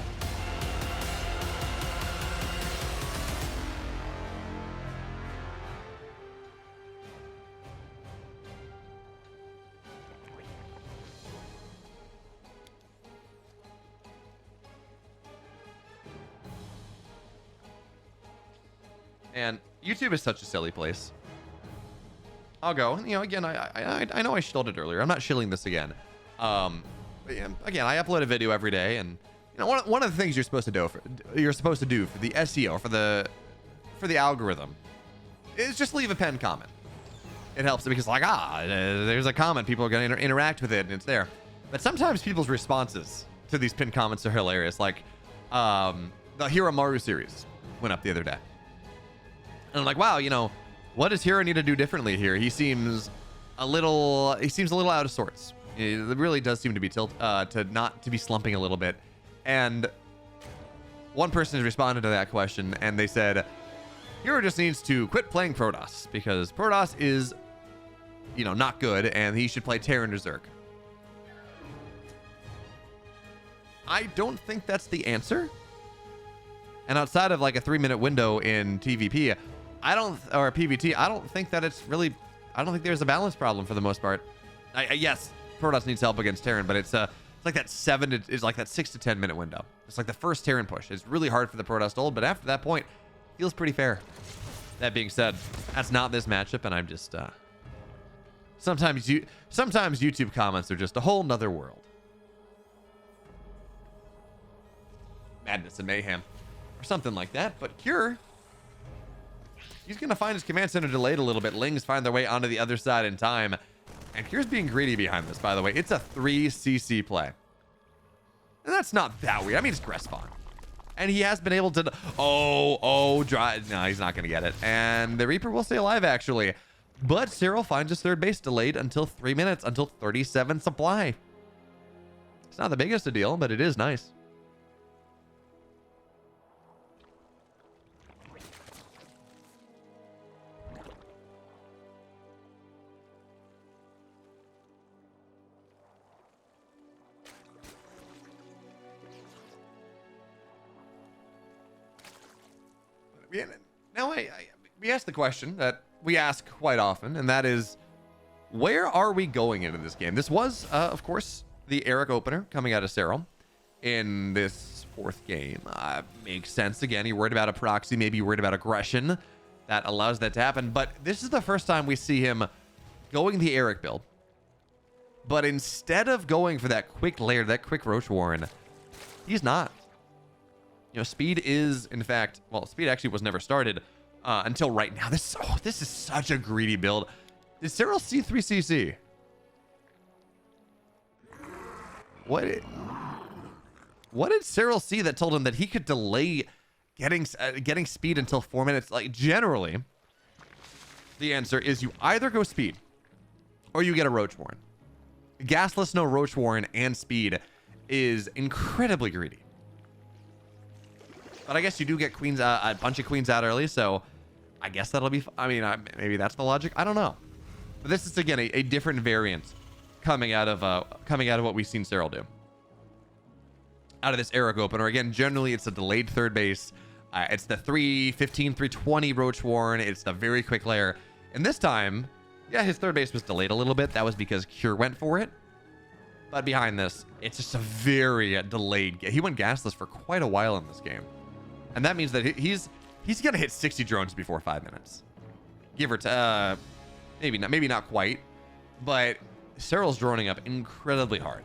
And YouTube is such a silly place. I'll go. You know, again, I know I shilled it earlier. I'm not shilling this again. But yeah, again, I upload a video every day, and you know, one of the things you're supposed to do for the SEO for the algorithm is just leave a pinned comment. It helps because like there's a comment, people are going to interact with it, and it's there. But sometimes people's responses to these pinned comments are hilarious. Like the Hero Maru series went up the other day. And I'm like, wow, you know, what does Hero need to do differently here? He seems a little out of sorts. It really does seem to be to be slumping a little bit. And one person has responded to that question, and they said, Hero just needs to quit playing Protoss because Protoss is, you know, not good, and he should play Terran or Zerg. I don't think that's the answer. And outside of like a 3-minute window in TVP, or PVT, I don't think that it's really, I don't think there's a balance problem for the most part. Yes, Protoss needs help against Terran, but it's like that 6 to 10 minute window. It's like the first Terran push. It's really hard for the Protoss to hold, but after that point, it feels pretty fair. That being said, that's not this matchup, and I'm just sometimes YouTube comments are just a whole nother world. Madness and mayhem, or something like that. But Cure, he's going to find his command center delayed a little bit. Lings find their way onto the other side in time. And Cure's being greedy behind this, by the way. It's a 3 CC play. And that's not that weird. I mean, it's Grespawn. And he has been able to... drive. No, he's not going to get it. And the Reaper will stay alive, actually. But Serral finds his third base delayed until 3 minutes, until 37 supply. It's not the biggest a deal, but it is nice. Now, we asked the question that we ask quite often, and that is, where are we going into this game? This was, of course, the Eric opener coming out of Serral in this 4th game. Makes sense. Again, you're worried about a proxy, maybe you're worried about aggression. That allows that to happen. But this is the first time we see him going the Eric build. But instead of going for that quick lair, that quick Roach Warren, he's not. You know, speed is, in fact, well, speed actually was never started until right now. This is such a greedy build. Did Serral see 3CC? What did Serral see that told him that he could delay getting speed until 4 minutes? Like, generally, the answer is you either go speed or you get a Roach Warren. Gasless, no Roach Warren, and speed is incredibly greedy. But I guess you do get queens, a bunch of queens out early, so I guess that'll be. I mean, maybe that's the logic. I don't know. But this is again a different variant coming out of what we've seen Serral do. Out of this Eric opener, again, generally it's a delayed third base. It's the 315, 320 Roach Warren. It's the very quick lair. And this time, yeah, his third base was delayed a little bit. That was because Cure went for it. But behind this, it's just a very delayed. He went gasless for quite a while in this game. And that means that he's going to hit 60 drones before 5 minutes. Give or take. Maybe not quite. But Serral's droning up incredibly hard.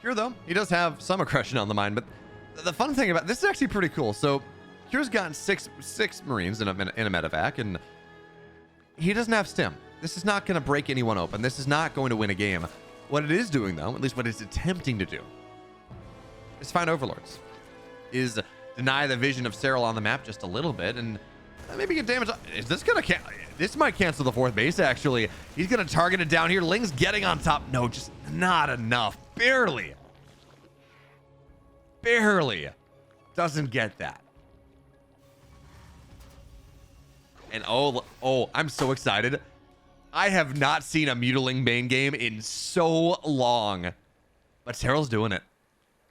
Cure, though, he does have some aggression on the mind, but the fun thing about this is actually pretty cool. So Cure's gotten six Marines in a medevac, and he doesn't have stim. This is not going to break anyone open. This is not going to win a game. What it is doing, though, at least what it's attempting to do, is find overlords, is deny the vision of Serral on the map just a little bit, and maybe get damage. Is this gonna this might cancel the 4th base? Actually, he's gonna target it down here. Ling's getting on top. No, just not enough. Barely. barely doesn't get that. And oh, I'm so excited. I have not seen a Mutiling Bane game in so long, but Serral's doing it.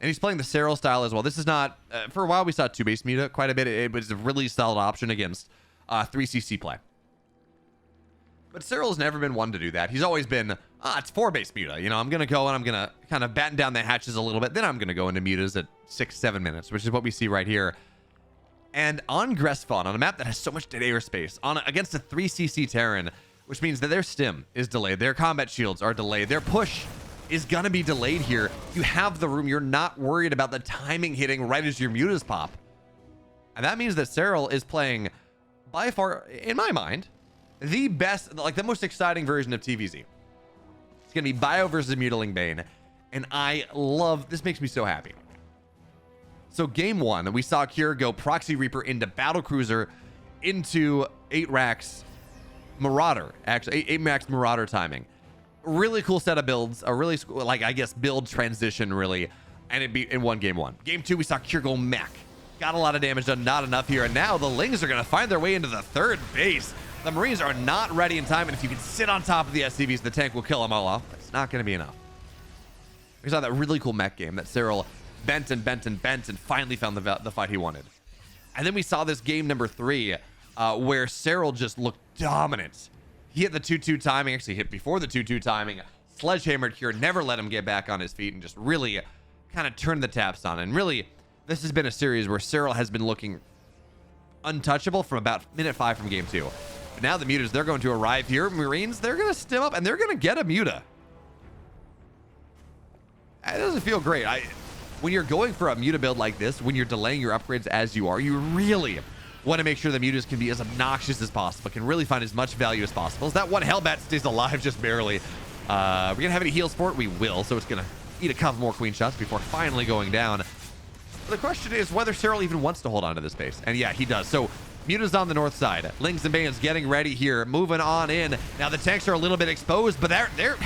And he's playing the Serral style as well. This is not, for a while we saw 2-base Muta quite a bit. It was a really solid option against 3CC play. But Serral's never been one to do that. He's always been, it's 4-base Muta. You know, I'm going to go and I'm going to kind of batten down the hatches a little bit. Then I'm going to go into Mutas at 6-7 minutes, which is what we see right here. And on Gressfon, on a map that has so much dead airspace, against a 3CC Terran, which means that their stim is delayed, their combat shields are delayed, their push is gonna be delayed here. You have the room. You're not worried about the timing hitting right as your mutas pop. And that means that Serral is playing, by far, in my mind, the best, like the most exciting version of TVZ. It's gonna be Bio versus Mutiling Bane. And I love, this makes me so happy. So game one, we saw Cure go Proxy Reaper into Battle Cruiser into 8 racks Marauder, actually 8 max Marauder timing. Really cool set of builds, a really like I guess build transition really, and it be in game one. Game two, we saw Cure go Mech, got a lot of damage done, not enough here, and now the Lings are gonna find their way into the 3rd base. The Marines are not ready in time, and if you can sit on top of the SCVs, the tank will kill them all off. It's not gonna be enough. We saw that really cool mech game that Serral bent and finally found the fight he wanted. And then we saw this game number 3, where Serral just looked dominant. He hit the 2-2 timing, actually hit before the 2-2 timing, sledgehammered Cure, never let him get back on his feet, and just really kind of turned the taps on. And really, this has been a series where Serral has been looking untouchable from about minute 5 from game 2. But now the Mutas, they're going to arrive here. Marines, they're going to stim up, and they're going to get a Muta. It doesn't feel great. When you're going for a Muta build like this, when you're delaying your upgrades as you are, you really want to make sure the Mutas can be as obnoxious as possible, can really find as much value as possible. As that one Hellbat stays alive just barely. We're going to have any heals for it? We will, so it's going to eat a couple more queen shots before finally going down. But the question is whether Serral even wants to hold on to this base. And yeah, he does. So Muta's on the north side. Lings and Banes getting ready here, moving on in. Now the tanks are a little bit exposed, but they're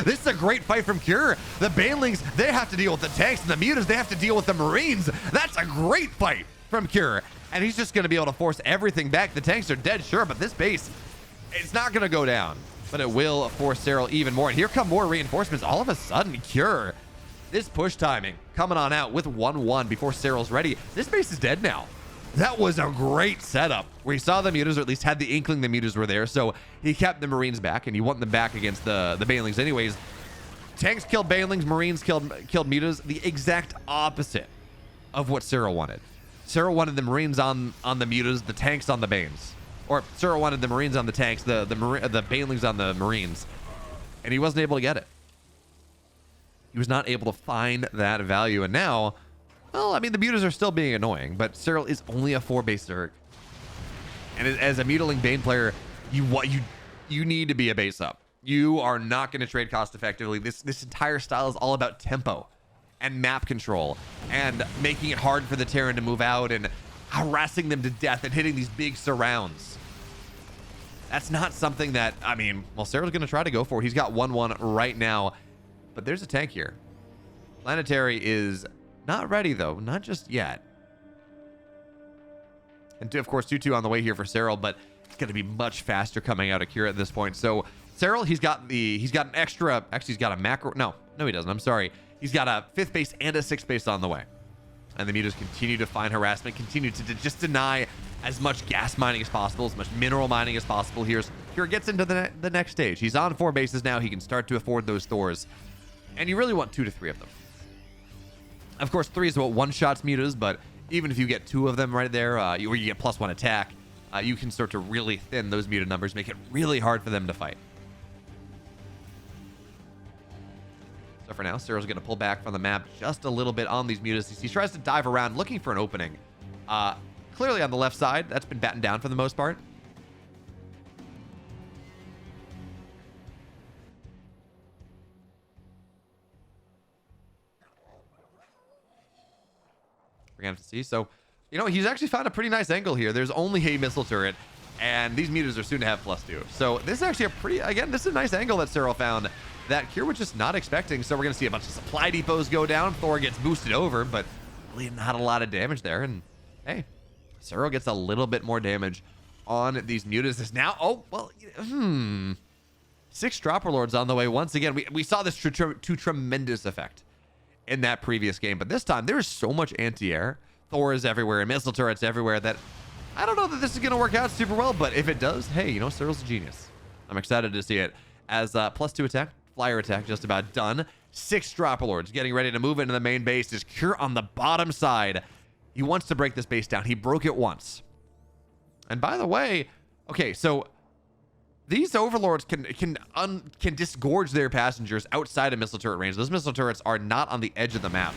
this is a great fight from Cure. The Banelings, they have to deal with the tanks, and the Mutas, they have to deal with the Marines. That's a great fight from Cure. And he's just going to be able to force everything back. The tanks are dead, sure, but this base, it's not going to go down. But it will force Serral even more. And here come more reinforcements. All of a sudden, Cure, this push timing coming on out with 1-1 before Serral's ready. This base is dead now. That was a great setup where he saw the Mutas, or at least had the inkling the Mutas were there. So he kept the Marines back, and you want them back against the Banelings anyways. Tanks killed Banelings, Marines killed Mutas. The exact opposite of what Serral wanted. Serral wanted the Marines on the Mutas, the tanks on the Banes. Or Serral wanted the Marines on the tanks, the Banelings on the Marines. And he wasn't able to get it. He was not able to find that value. And now, well, I mean, the Mutas are still being annoying, but Serral is only a 4-base Zerg. And as a Mutiling Bane player, you need to be a base up. You are not going to trade cost effectively. This entire style is all about tempo and map control and making it hard for the Terran to move out and harassing them to death and hitting these big surrounds. That's not something that, I mean, well, Serral's going to try to go for it. He's got 1-1 right now, but there's a tank here. Planetary is not ready, though. Not just yet. And, of course, 2-2 on the way here for Serral, but it's going to be much faster coming out of Cure at this point. So, Serral, he's got an extra, actually, he's got a macro. No, he doesn't. I'm sorry. He's got a 5th base and a 6th base on the way. And the Mutas continue to find harassment, continue to just deny as much gas mining as possible, as much mineral mining as possible. Here gets into the next stage. He's on 4 bases now. He can start to afford those Thors. And you really want 2 to 3 of them. Of course, 3 is what one-shots Mutas, but even if you get 2 of them right there, where you get +1 attack, you can start to really thin those Muta numbers, make it really hard for them to fight. So for now, Serral's going to pull back from the map just a little bit on these Mutas. He tries to dive around looking for an opening. Clearly on the left side, that's been battened down for the most part. We're going to have to see. So, you know, he's actually found a pretty nice angle here. There's only a missile turret, and these Mutas are soon to have +2. So this is actually a pretty, again, this is a nice angle that Serral found that Cure was just not expecting. So we're going to see a bunch of supply depots go down. Thor gets boosted over, but really not a lot of damage there. And hey, Serral gets a little bit more damage on these Mutas. Now, oh, well, 6 Dropper Lords on the way. Once again, we saw this to tremendous effect in that previous game, but this time there's so much anti-air. Thor is everywhere and missile turrets everywhere that I don't know that this is going to work out super well, but if it does, hey, you know, Serral's a genius. I'm excited to see it as +2 attack, flyer attack just about done. 6 Dropper Lords getting ready to move into the main base. Is Cure on the bottom side. He wants to break this base down. He broke it once. And by the way, okay, so these overlords can disgorge their passengers outside of missile turret range. Those missile turrets are not on the edge of the map.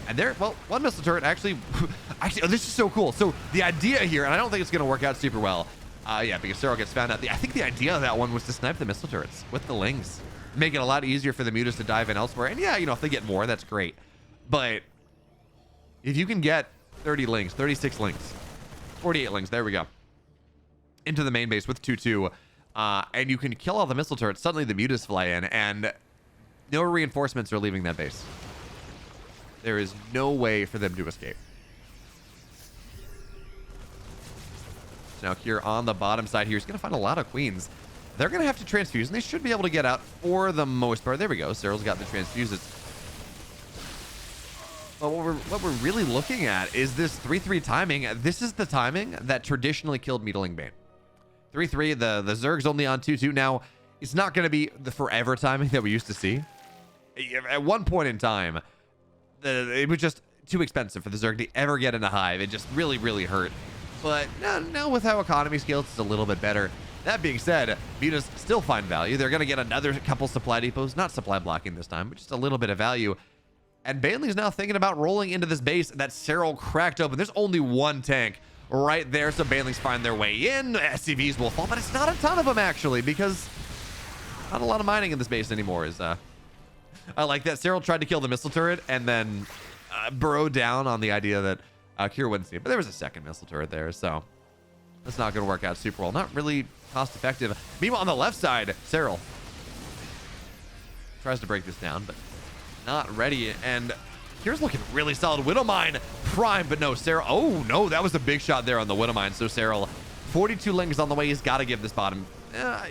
And they're, well, one missile turret actually, oh, this is so cool. So the idea here, and I don't think it's going to work out super well, yeah, because Serral gets found out. I think the idea of that one was to snipe the missile turrets with the lings. Make it a lot easier for the Mutas to dive in elsewhere. And yeah, you know, if they get more, that's great. But if you can get 30 lings, 36 lings, 48 lings, there we go, into the main base with 2-2, and you can kill all the missile turrets, suddenly the Mutas fly in, and no reinforcements are leaving that base. There is no way for them to escape. Now here on the bottom side here, he's going to find a lot of queens. They're going to have to transfuse, and they should be able to get out for the most part. There we go. Serral's got the transfuses. But what we're really looking at is this 3-3 timing. This is the timing that traditionally killed Needling Bane. 3-3, the Zerg's only on 2-2. Now, it's not going to be the forever timing that we used to see. At one point in time, it was just too expensive for the Zerg to ever get into Hive. It just really, really hurt. But now with how economy scales, it's a little bit better. That being said, Mutas still find value. They're going to get another couple supply depots. Not supply blocking this time, but just a little bit of value. And Bailey's now thinking about rolling into this base that Serral cracked open. There's only one tank right there, so Bailey's find their way in. SCVs will fall, but it's not a ton of them, actually, because not a lot of mining in this base anymore. I like that. Serral tried to kill the missile turret and then burrowed down on the idea that Kira wouldn't see it. But there was a second missile turret there, so that's not going to work out super well. Not really cost effective. Meanwhile, on the left side, Serral tries to break this down, but not ready. And here's looking really solid. Widowmine prime, but no, Serral. Oh, no, that was a big shot there on the Widowmine. So Serral, 42 lings on the way. He's got to give this bottom.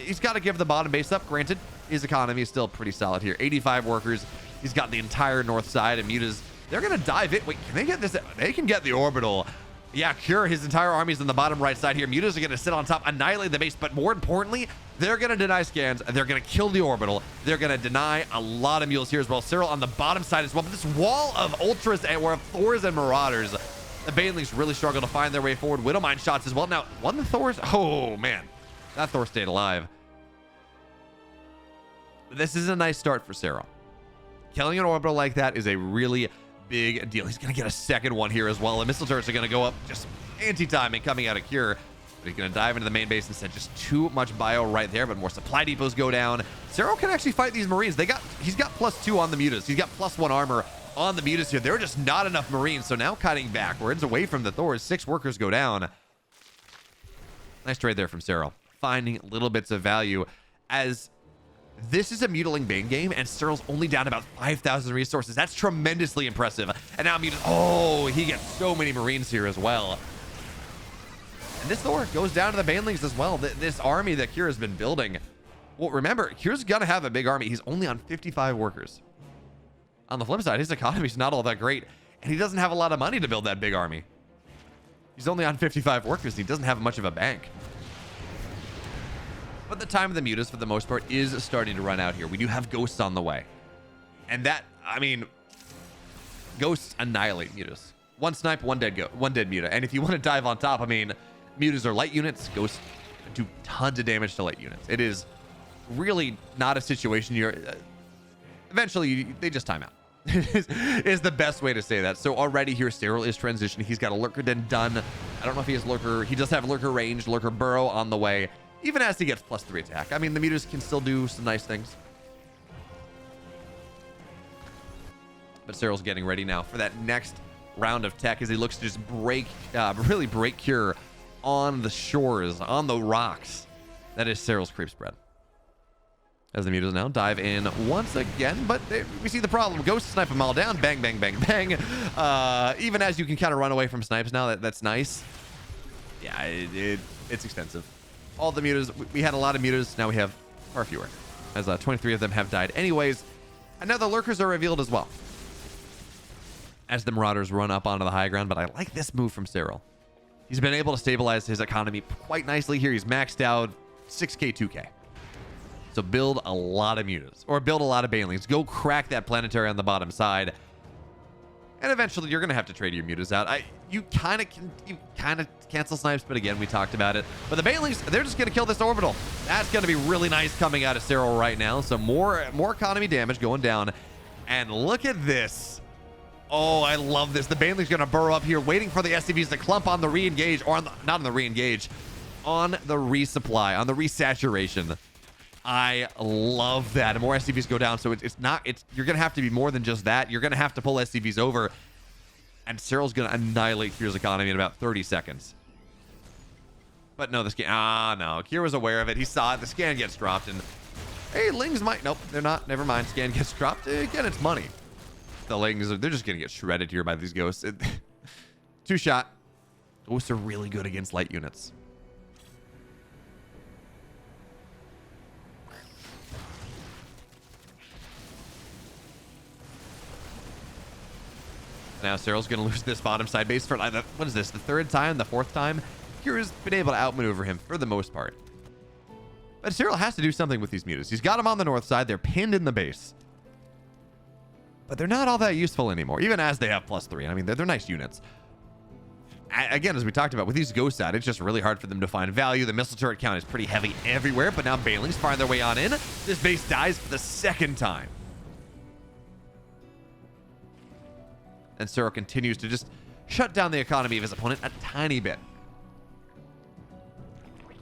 He's got to give the bottom base up. Granted, his economy is still pretty solid here. 85 workers. He's got the entire north side, and Mutas, they're going to dive in. Wait, can they get this? They can get the orbital. Yeah, Cure, his entire army's on the bottom right side here. Mutas are going to sit on top, annihilate the base, but more importantly, they're going to deny scans. They're going to kill the orbital. They're going to deny a lot of mules here as well. Serral on the bottom side as well. But this wall of ultras and or Thors and Marauders, the Banelings really struggle to find their way forward. Widowmine shots as well. Now, one of the Thors, oh man, that Thor stayed alive. This is a nice start for Serral. Killing an orbital like that is a really big deal. He's going to get a second one here as well. The missile turrets are going to go up, just anti-timing coming out of Cure. But he's going to dive into the main base instead. Just too much bio right there, but more supply depots go down. Serral can actually fight these Marines. He's got +2 on the Mutas. He's got +1 armor on the Mutas here. There are just not enough Marines, so now cutting backwards away from the Thors. 6 workers go down. Nice trade there from Serral. Finding little bits of value as this is a Mutiling Bane game, and Serral's only down about 5,000 resources. That's tremendously impressive. And now Mutas, oh, he gets so many Marines here as well. And this Thor goes down to the Banelings as well. This army that Cure has been building. Well, remember, Cure's gonna have a big army. He's only on 55 workers. On the flip side, his economy's not all that great, and he doesn't have a lot of money to build that big army. He's only on 55 workers. He doesn't have much of a bank. But the time of the Mutas, for the most part, is starting to run out here. We do have Ghosts on the way. And that, I mean, Ghosts annihilate Mutas. One snipe, one dead Muta. And if you want to dive on top, I mean, Mutas are light units. Ghosts do tons of damage to light units. It is really not a situation you're... eventually, they just time out. is the best way to say that. So already here, Serral is transitioning. He's got a Lurker Den done. I don't know if he has Lurker. He does have Lurker range, Lurker burrow on the way. Even as he gets +3 attack. I mean, the Mutas can still do some nice things. But Serral's getting ready now for that next round of tech as he looks to just really break Cure on the shores, on the rocks. That is Serral's creep spread. as the mutas now dive in once again, but we see the problem. Ghost snipe them all down. Bang, bang, bang, bang. Even as you can kind of run away from snipes now, that's nice. Yeah, it's extensive. All the mutas, we had a lot of mutas, now we have far fewer, as 23 of them have died anyways. And now the lurkers are revealed as well, as the marauders run up onto the high ground. But I like this move from Serral. He's been able to stabilize his economy quite nicely here. He's maxed out 6k 2k. So build a lot of mutas, or build a lot of banelings. Go crack that planetary on the bottom side, and eventually you're gonna have to trade your mutas out. You kind of cancel snipes, but again, we talked about it. But the banelings, they're just gonna kill this orbital. That's gonna be really nice coming out of Serral right now. So more economy damage going down, and look at this. Oh, I love this. The baneling's gonna burrow up here, waiting for the SCVs to clump on the re-engage, or not on the re-engage, on the resupply, on the resaturation. I love that. And more SCVs go down, so you're gonna have to be more than just that. You're gonna have to pull SCVs over, and Serral's gonna annihilate Kier's economy in about 30 seconds. But no, the scan, no, Kier was aware of it. He saw it. The scan gets dropped, and hey, Lings might, nope, they're not. Never mind. Scan gets dropped. Again, it's money. The Lings, they're just gonna get shredded here by these ghosts. Two shot. Ghosts are really good against light units. Now Serral's going to lose this bottom side base for, what is this, the third time, the fourth time? Kira's been able to outmaneuver him for the most part. But Serral has to do something with these mutas. He's got them on the north side. They're pinned in the base. But they're not all that useful anymore, even as they have +3. I mean, they're nice units. Again, as we talked about, with these ghosts out, it's just really hard for them to find value. The missile turret count is pretty heavy everywhere, but now banelings find their way on in. This base dies for the second time. And Serral continues to just shut down the economy of his opponent a tiny bit.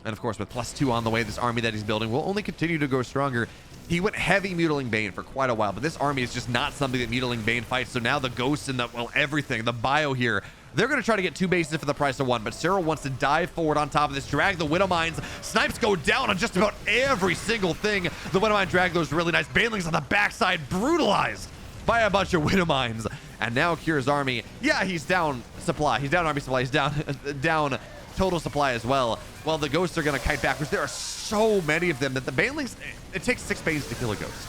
And of course, with +2 on the way, this army that he's building will only continue to grow stronger. He went heavy Mutiling Bane for quite a while, but this army is just not something that Mutiling Bane fights. So now the ghosts and everything, the bio here, they're going to try to get 2 bases for the price of 1, but Serral wants to dive forward on top of this, drag the Widow Mines. Snipes go down on just about every single thing. The Widow Mine drag those really nice. Banelings on the backside, brutalized by a bunch of Widow Mines. And now Kier's army, yeah, he's down supply. He's down army supply. He's down total supply as well. Well, the ghosts are going to kite backwards. There are so many of them that the banelings, it takes 6 bases to kill a ghost.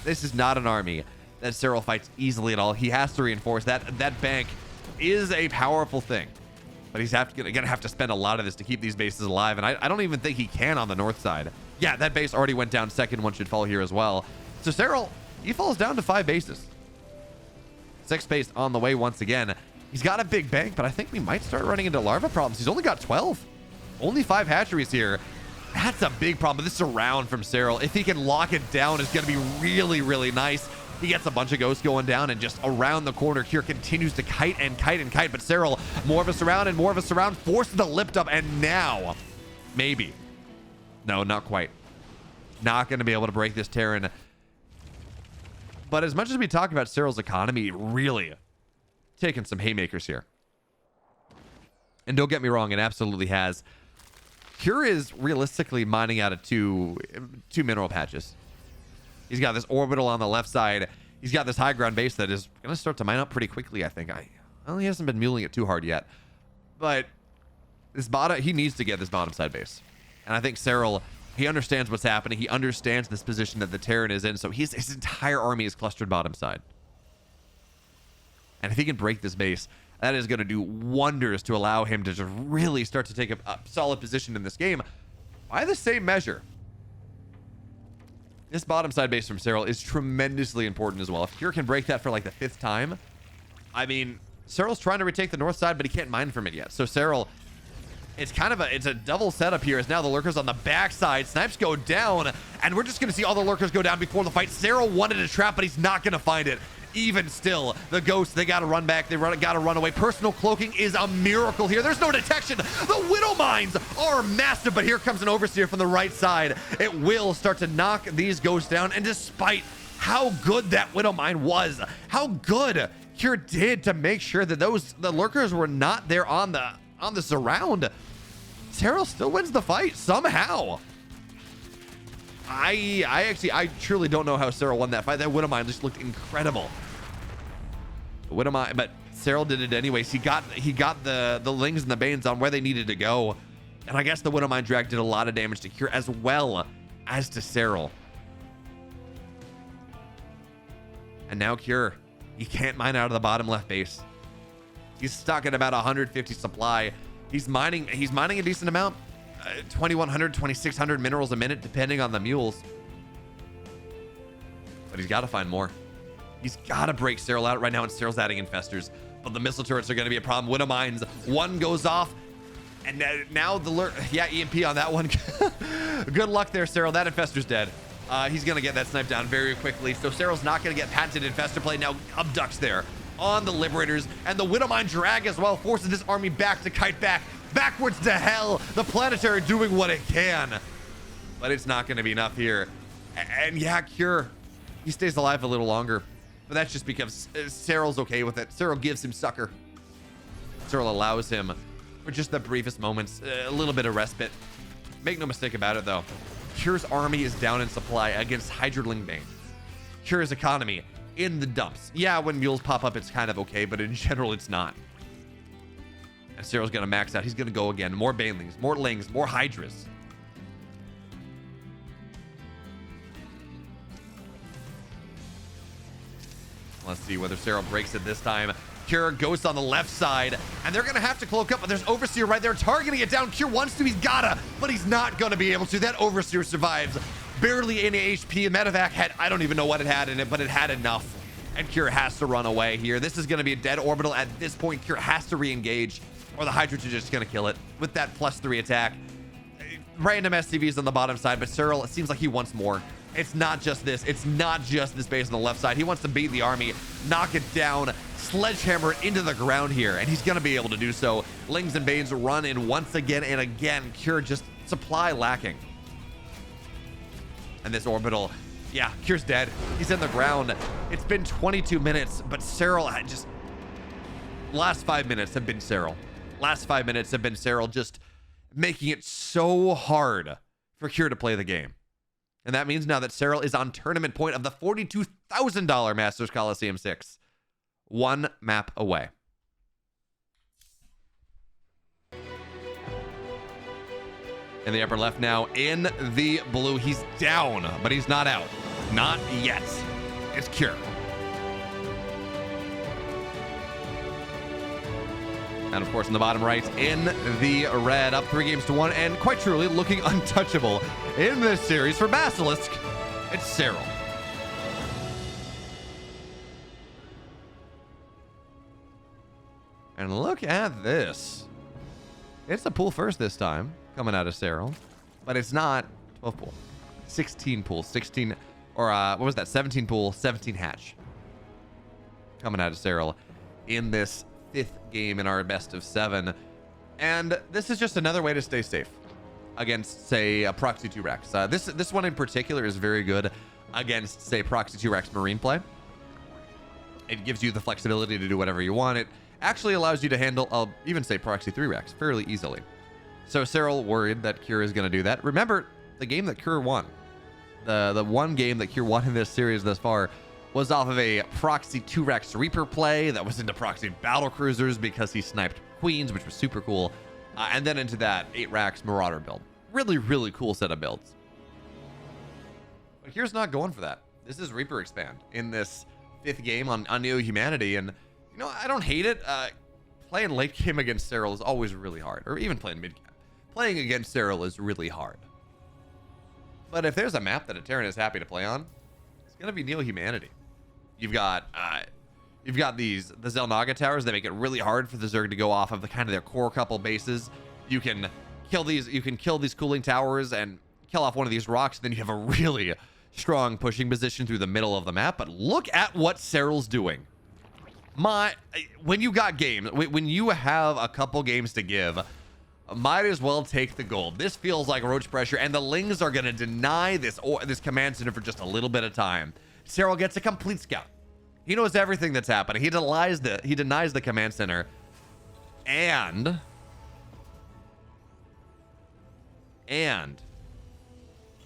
This is not an army that Serral fights easily at all. He has to reinforce that. That bank is a powerful thing, but he's going to have to spend a lot of this to keep these bases alive. And I don't even think he can on the north side. Yeah, that base already went down. Second one should fall here as well. So Serral, he falls down to 5 bases. 6 base on the way once again. He's got a big bank, but I think we might start running into larva problems. He's only got 12. Only 5 hatcheries here. That's a big problem. But this surround from Serral, if he can lock it down, is going to be really, really nice. He gets a bunch of ghosts going down, and just around the corner, Kier continues to kite and kite and kite. But Serral, more of a surround and more of a surround, forces the lift up, and now, maybe. No, not quite. Not going to be able to break this Terran. But as much as we talk about Serral's economy, really taking some haymakers here. And don't get me wrong, it absolutely has. Kier is realistically mining out of two mineral patches. He's got this orbital on the left side. He's got this high ground base that is going to start to mine up pretty quickly, I think. Well, he hasn't been muling it too hard yet. But this bottom, he needs to get this bottom side base. And I think Serral, he understands what's happening. He understands this position that the Terran is in. So his entire army is clustered bottom side. And if he can break this base, that is going to do wonders to allow him to just really start to take a solid position in this game. By the same measure, this bottom side base from Serral is tremendously important as well. If Kier can break that for like the 5th time, I mean, Serral's trying to retake the north side, but he can't mine from it yet. So Serral, it's a double setup here, as now the lurkers on the backside. Snipes go down, and we're just going to see all the lurkers go down before the fight. Serral wanted a trap, but he's not going to find it. Even still, the ghosts, they got to run back. They got to run away. Personal cloaking is a miracle here. There's no detection. The Widow Mines are massive, but here comes an Overseer from the right side. It will start to knock these ghosts down, and despite how good that Widow Mine was, how good Kier did to make sure that the lurkers were not there on the surround, Serral still wins the fight somehow. I truly don't know how Serral won that fight. That Widowmine just looked incredible. Widowmine, but Serral did it anyways. He got the Lings and the Banes on where they needed to go. And I guess the Widowmine drag did a lot of damage to Cure as well as to Serral. And now Cure, he can't mine out of the bottom left base. He's stuck at about 150 supply. He's mining a decent amount. 2,100, 2,600 minerals a minute, depending on the mules. But he's got to find more. He's got to break Serral out right now, and Serral's adding infestors. But the missile turrets are going to be a problem. Widowmines, one goes off, and now the EMP on that one. Good luck there, Serral. That infestor's dead. He's going to get that snipe down very quickly. So Serral's not going to get patented infestor play. Now abducts there on the Liberators, and the Widowmine drag as well forces this army back to kite backwards to hell. The Planetary doing what it can, but it's not going to be enough here. And yeah, Cure, he stays alive a little longer, but that's just because Serral's okay with it. Serral gives him succor. Serral allows him for just the briefest moments, a little bit of respite. Make no mistake about it though, Cure's army is down in supply against Hydroling Bane. Cure's economy in the dumps. Yeah, when mules pop up, it's kind of okay, but in general, it's not. And Serral's gonna max out. He's gonna go again. More Banelings, more Lings, more Hydras. Let's see whether Serral breaks it this time. Cure goes on the left side, and they're gonna have to cloak up, but there's Overseer right there targeting it down. Cure wants to, he's gotta, but he's not gonna be able to. That Overseer survives. Barely any HP. Medevac had, I don't even know what it had in it, but it had enough. And Cure has to run away here. This is gonna be a dead orbital at this point. Cure has to re-engage, or the Hydras are just gonna kill it with that +3 attack. Random SCVs on the bottom side, but Serral, it seems like he wants more. It's not just this. It's not just this base on the left side. He wants to beat the army, knock it down, sledgehammer it into the ground here, and he's gonna be able to do so. Lings and Banes run in once again and again. Cure just supply lacking. And this orbital, yeah, Cure's dead. He's in the ground. It's been 22 minutes, but Serral had just... Last 5 minutes have been Serral. Last 5 minutes have been Serral just making it so hard for Cure to play the game. And that means now that Serral is on tournament point of the $42,000 Masters Colosseum 6. One map away. In the upper left now, in the blue, he's down, but he's not out. Not yet. It's Cure. And of course, in the bottom right, in the red, up 3-1, and quite truly looking untouchable in this series for Basilisk, it's Serral. And look at this. It's a pool first this time, coming out of Serral, but it's not 12 pool, 16 pool, 16, or what was that? 17 pool, 17 hatch. Coming out of Serral in this 5th game in our best of 7. And this is just another way to stay safe against, say, a Proxy 2 Rex. This one in particular is very good against, say, Proxy 2 Rex Marine play. It gives you the flexibility to do whatever you want. It actually allows you to handle, I'll even say, Proxy 3 Rex fairly easily. So Serral worried that Cure is going to do that. Remember, the game that Cure won, the one game that Cure won in this series thus far, was off of a Proxy 2 Rex Reaper play that was into Proxy Battle Cruisers because he sniped Queens, which was super cool. And then into that 8 Rax Marauder build. Really, really cool set of builds. But here's not going for that. This is Reaper Expand in this 5th game on Neo Humanity. And, you know, I don't hate it. Playing late game against Serral is always really hard. Or even playing mid game. Playing against Serral is really hard. But if there's a map that a Terran is happy to play on, it's going to be Neo Humanity. You've got the Zelnaga towers that make it really hard for the Zerg to go off of the kind of their core couple bases. You can kill these cooling towers and kill off one of these rocks. Then you have a really strong pushing position through the middle of the map. But look at what Serral's doing. When you got games, when you have a couple games to give, might as well take the gold. This feels like roach pressure, and the Lings are going to deny this command center for just a little bit of time. Serral gets a complete scout. He knows everything that's happening. He denies the command center, and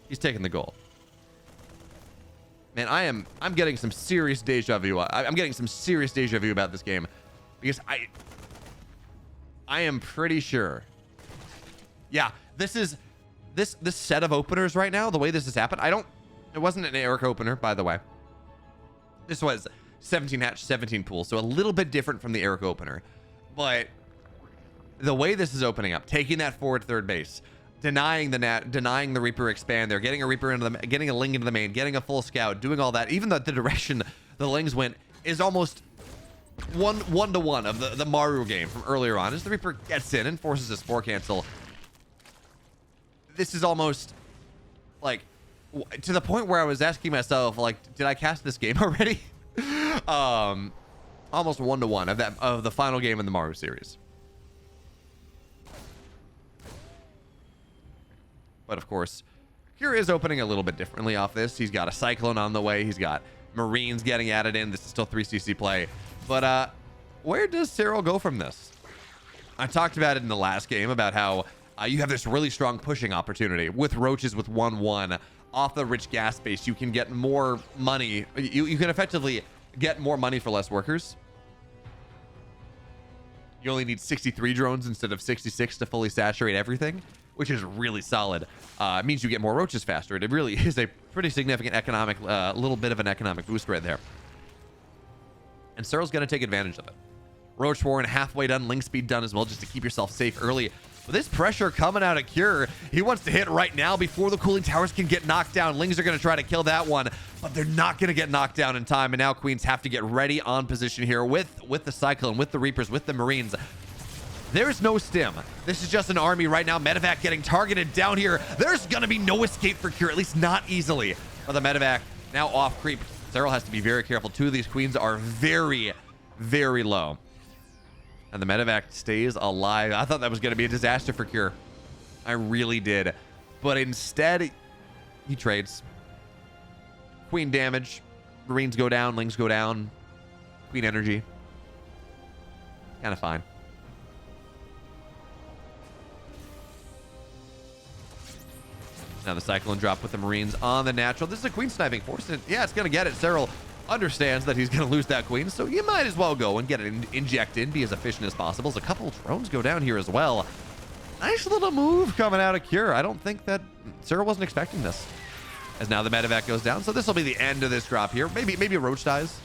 he's taking the gold. Man, I'm getting some serious deja vu. I'm getting some serious deja vu about this game because I am pretty sure. Yeah, this set of openers right now, the way this has happened, it wasn't an Eric opener, by the way. This was 17 hatch, 17 pool, so a little bit different from the Eric opener. But the way this is opening up, taking that forward third base, denying the Reaper expand there, getting a Reaper into the, getting a Ling into the main, getting a full scout, doing all that, even though the direction the Lings went is almost one to one of the Maru game from earlier on. As the Reaper gets in and forces a spore cancel, this is almost like to the point where I was asking myself, like, did I cast this game already? Almost 1-to-1 of the final game in the Maru series. But of course, Cure is opening a little bit differently off this. He's got a Cyclone on the way. He's got Marines getting added in. This is still 3cc play. But where does Serral go from this? I talked about it in the last game about how you have this really strong pushing opportunity with Roaches with 1-1 off the rich gas base. You can get more money. You can effectively get more money for less workers. You only need 63 drones instead of 66 to fully saturate everything, which is really solid. It means you get more Roaches faster. It really is a pretty significant economic, little bit of an economic boost right there. And Serral's going to take advantage of it. Roach Warren halfway done, Ling speed done as well, just to keep yourself safe early. With this pressure coming out of Cure, he wants to hit right now before the cooling towers can get knocked down. Lings are going to try to kill that one, but they're not going to get knocked down in time. And now Queens have to get ready on position here with the Cyclone, with the Reapers, with the Marines. There's no stim. This is just an army right now. Medevac getting targeted down here. There's going to be no escape for Cure, at least not easily. But the Medevac now off creep. Serral has to be very careful. Two of these Queens are very, very low. And the Medevac stays alive. I thought that was going to be a disaster for Cure. I really did. But instead, he trades. Queen damage. Marines go down. Lings go down. Queen energy. Kind of fine. Now the Cyclone drop with the Marines on the natural. This is a Queen sniping force. And yeah, it's going to get it. Serral understands that he's going to lose that Queen, so you might as well go and get it injected, be as efficient as possible. As a couple of drones go down here as well. Nice little move coming out of Cure. I don't think that Serral wasn't expecting this. As now the Medevac goes down, so this will be the end of this drop here. Maybe a Roach dies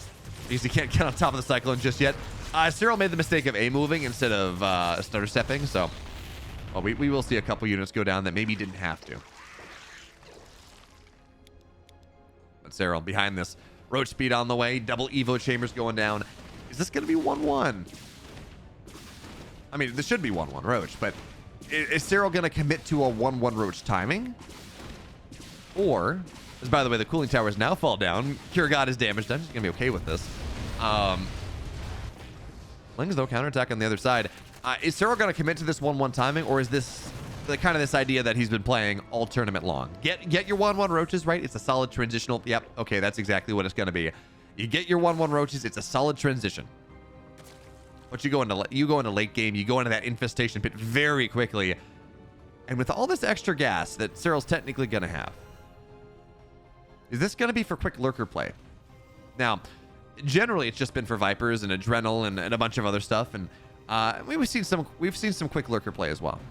because he can't get on top of the Cyclone just yet. Serral made the mistake of A-moving instead of stutter stepping, so well, we will see a couple units go down that maybe didn't have to. But Serral behind this. Roach speed on the way. Double Evo chambers going down. Is this going to be 1-1? I mean, this should be 1-1 Roach, but is Serral going to commit to a 1-1 Roach timing? Or, as by the way, the cooling towers now fall down. Cure got his damage done. He's going to be okay with this. Lings, though, counterattack on the other side. Is Serral going to commit to this 1-1 timing, or is this kind of this idea that he's been playing all tournament long? Get your 1-1 Roaches, right? It's a solid transitional. Yep. Okay, that's exactly what it's going to be. You get your 1-1 Roaches. It's a solid transition. But you go into late game. You go into that infestation pit very quickly. And with all this extra gas that Serral's technically going to have, is this going to be for quick lurker play? Now, generally, it's just been for Vipers and Adrenal and a bunch of other stuff. And we've seen some quick lurker play as well.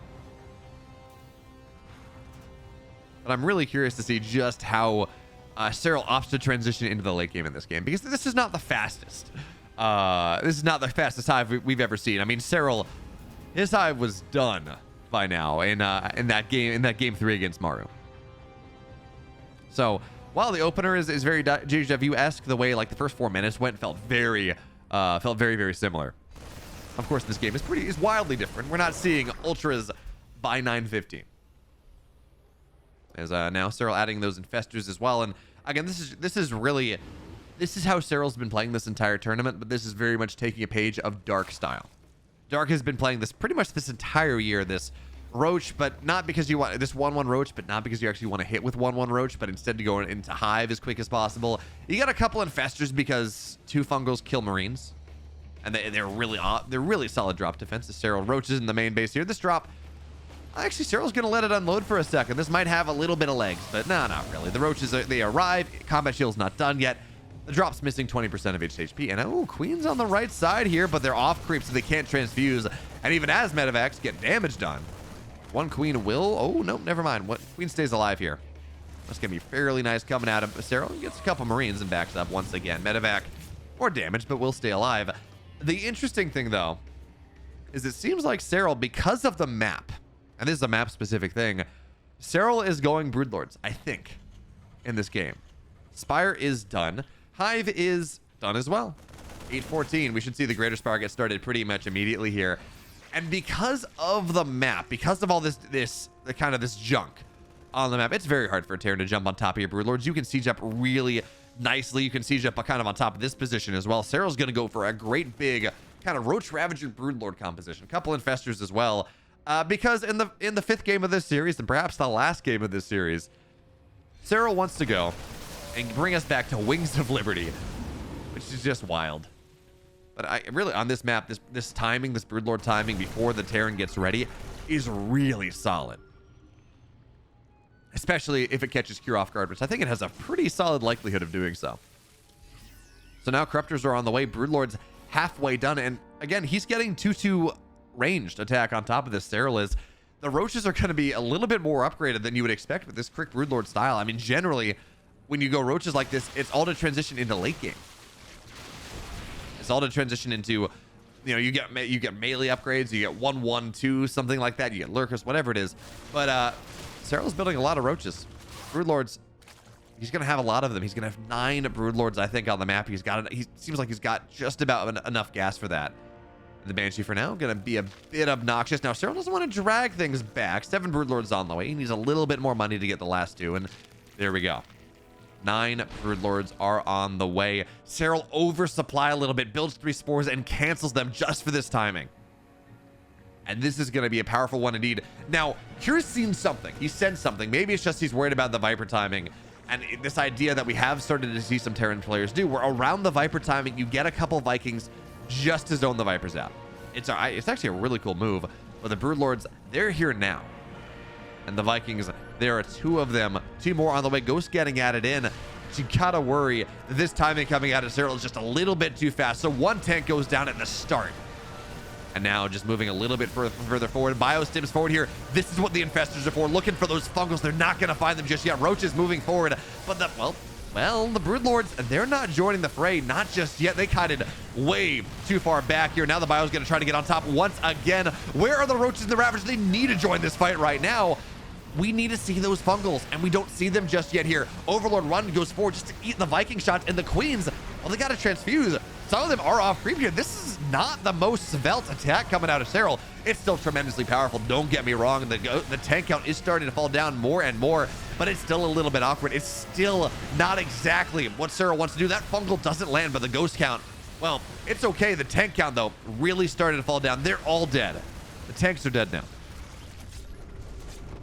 But I'm really curious to see just how Serral opts to transition into the late game in this game, because this is not the fastest. This is not the fastest hive we've ever seen. I mean, Serral, his hive was done by now in that game 3 against Maru. So while the opener is very deja vu-esque, the way like the first 4 minutes went felt very very similar. Of course, this game is wildly different. We're not seeing ultras by 9:15. As now Serral adding those infestors as well. And again, this is how Serral's been playing this entire tournament, but this is very much taking a page of Dark style. Dark has been playing this pretty much this entire year, this Roach, but not because you want this 1-1 Roach, but not because you actually want to hit with 1-1 Roach, but instead to go into Hive as quick as possible. You got a couple infestors because 2 fungals kill Marines, and they're really solid drop defense. The Serral Roaches in the main base here. This drop, Actually, Serral's going to let it unload for a second. This might have a little bit of legs, but no, not really. The roaches, they arrive. Combat shield's not done yet. The drop's missing 20% of its HP. And, oh, Queen's on the right side here, but they're off creep, so they can't transfuse. And even as medevacs get damage done, one Queen will... Oh, no, never mind. Queen stays alive here. That's going to be fairly nice coming out of Serral. Gets a couple Marines and backs up once again. Medevac, more damage, but will stay alive. The interesting thing, though, is it seems like Serral, because of the map, and this is a map-specific thing, Serral is going Broodlords, I think, in this game. Spire is done. Hive is done as well. 8:14. We should see the Greater Spire get started pretty much immediately here. And because of the map, because of all this kind of this junk on the map, it's very hard for a Terran to jump on top of your Broodlords. You can siege up really nicely. You can siege up kind of on top of this position as well. Serral's going to go for a great big kind of Roach Ravager Broodlord composition. A couple Infestors as well. Because in the fifth game of this series, and perhaps the last game of this series, Serral wants to go and bring us back to Wings of Liberty, which is just wild. But I really, on this map, this timing, this Broodlord timing before the Terran gets ready is really solid. Especially if it catches Cure off guard, which I think it has a pretty solid likelihood of doing so. So now Corruptors are on the way. Broodlord's halfway done. And again, he's getting 2-2 ranged attack on top of this. Serral is. The Roaches are going to be a little bit more upgraded than you would expect with this quick Broodlord style. I mean, generally, when you go Roaches like this, it's all to transition into late game. It's all to transition into, you know, you get melee upgrades, you get 1-1-2, something like that. You get Lurkers, whatever it is. But Serral's building a lot of Roaches. Broodlords, he's going to have a lot of them. He's going to have 9 Broodlords, I think, on the map. He seems like he's got just about enough gas for that. The Banshee for now going to be a bit obnoxious. Now, Serral doesn't want to drag things back. 7 Broodlords on the way. He needs a little bit more money to get the last 2, and there we go. 9 Broodlords are on the way. Serral oversupply a little bit, builds 3 spores, and cancels them just for this timing. And this is going to be a powerful one indeed. Now, Cure's seen something. He sensed something. Maybe it's just he's worried about the Viper timing. And this idea that we have started to see some Terran players do, where around the Viper timing, you get a couple Vikings just to zone the Vipers out. It's actually a really cool move. But the Broodlords, they're here now. And the Vikings, there are 2 of them. 2 more on the way. Ghost getting added in. But you gotta worry that this timing coming out of Serral is just a little bit too fast. So 1 tank goes down at the start. And now just moving a little bit further forward. Biostims forward here. This is what the Infestors are for. Looking for those fungals. They're not going to find them just yet. Roaches moving forward. But the Broodlords, they're not joining the fray. Not just yet. They kited way too far back here. Now the Bio's going to try to get on top once again. Where are the Roaches and the Ravagers? They need to join this fight right now. We need to see those fungals, and we don't see them just yet here. Overlord run goes forward just to eat the Viking shots, and the Queens, well, they got to transfuse. Some of them are off creep here. This is not the most svelte attack coming out of Serral. It's still tremendously powerful. Don't get me wrong. The tank count is starting to fall down more and more, but it's still a little bit awkward. It's still not exactly what Serral wants to do. That fungal doesn't land, but the ghost count, well, it's okay. The tank count, though, really started to fall down. They're all dead. The tanks are dead now.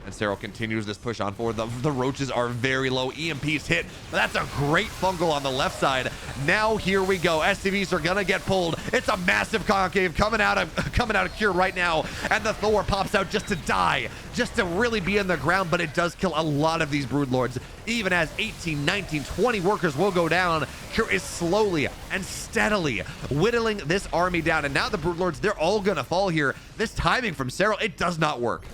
And Serral continues this push on forward. The Roaches are very low. EMP's hit, but that's a great fungal on the left side. Now here we go. SCVs are gonna get pulled. It's a massive concave coming out of Cure right now, and the Thor pops out just to die, just to really be in the ground. But it does kill a lot of these Broodlords. Even as 18, 19, 20 workers will go down, Cure is slowly and steadily whittling this army down. And now the Broodlords, they're all gonna fall here. This timing from Serral, it does not work.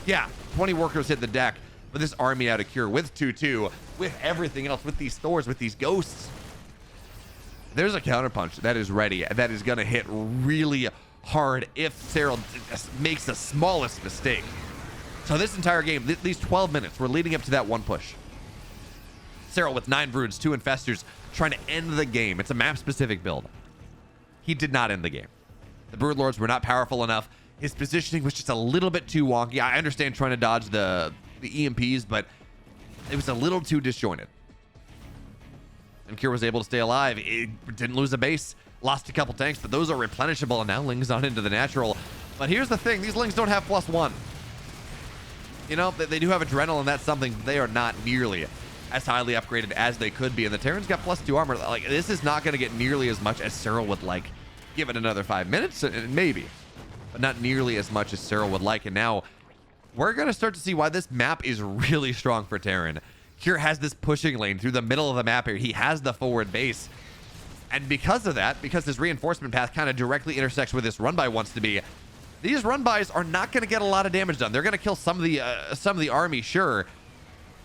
Yeah, 20 workers hit the deck, but this army out of Cure with 2-2, with everything else, with these Thors, with these ghosts. There's a counterpunch that is ready, that is going to hit really hard if Serral makes the smallest mistake. So this entire game, these 12 minutes, we're leading up to that one push. Serral with 9 Broods, 2 Infestors, trying to end the game. It's a map-specific build. He did not end the game. The Broodlords were not powerful enough. His positioning was just a little bit too wonky. I understand trying to dodge the EMPs, but it was a little too disjointed. And Cure was able to stay alive. It didn't lose a base. Lost a couple tanks, but those are replenishable, and now Ling's on into the natural. But here's the thing. These Lings don't have +1. You know, they do have Adrenaline. That's something they are not nearly as highly upgraded as they could be. And the Terran's got +2 armor. Like, this is not going to get nearly as much as Serral would like. Give it another 5 minutes, maybe. But not nearly as much as Serral would like. And now we're going to start to see why this map is really strong for Terran. Cure has this pushing lane through the middle of the map here. He has the forward base. And because of that, because this reinforcement path kind of directly intersects where this run-by wants to be, these run-bys are not going to get a lot of damage done. They're going to kill some of the army, sure.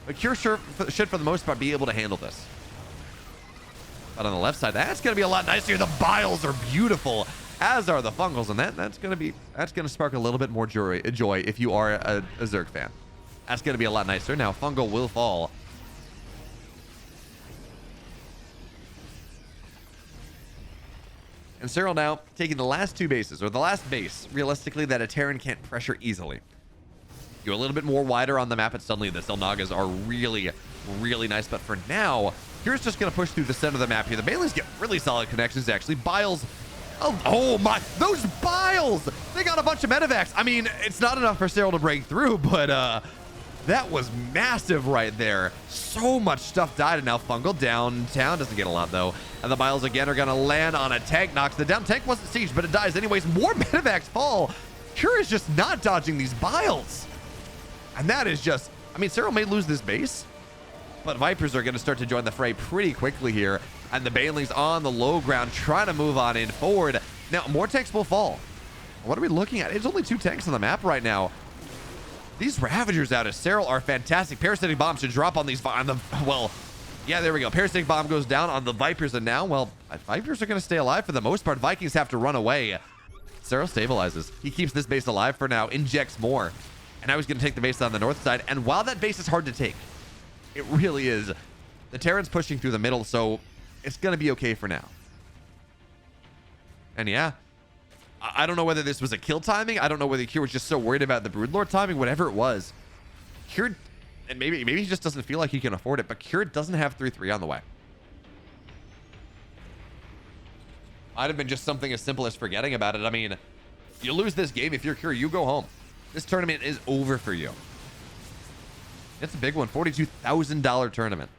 But Cure should, for the most part, be able to handle this. But on the left side, that's going to be a lot nicer. The biles are beautiful, as are the fungals, and that's going to spark a little bit more joy if you are a Zerg fan. That's going to be a lot nicer. Now, fungal will fall. And Serral now taking the last two bases, or the last base, realistically, that a Terran can't pressure easily. You're a little bit more wider on the map, and suddenly the Xel'Nagas are really, really nice. But for now, Cure's just going to push through the center of the map here. The Bailey's get really solid connections, actually. Biles, oh my, those Biles! They got a bunch of medevacs. I mean, it's not enough for Serral to break through, but that was massive right there. So much stuff died, and now fungal downtown. Doesn't get a lot, though. And the Biles, again, are going to land on a tank. Knocks the down. Tank wasn't sieged, but it dies anyways. More medevacs fall. Cure is just not dodging these Biles. And that is just, I mean, Serral may lose this base, but Vipers are going to start to join the fray pretty quickly here. And the Banelings on the low ground trying to move on in forward. Now, more tanks will fall. What are we looking at? It's only 2 tanks on the map right now. These Ravagers out of Serral are fantastic. Parasitic Bomb should drop on these, well, yeah, there we go. Parasitic Bomb goes down on the Vipers, and now, well, Vipers are going to stay alive for the most part. Vikings have to run away. Serral stabilizes. He keeps this base alive for now, injects more. And now he's going to take the base on the north side. And while that base is hard to take, it really is, the Terran's pushing through the middle, so it's going to be okay for now. And yeah, I don't know whether this was a kill timing. I don't know whether Cure was just so worried about the Broodlord timing. Whatever it was, Cure, and maybe he just doesn't feel like he can afford it, but Cure doesn't have 3-3 on the way. Might have been just something as simple as forgetting about it. I mean, you lose this game, if you're Cure, you go home. This tournament is over for you. It's a big one, $42,000 tournament.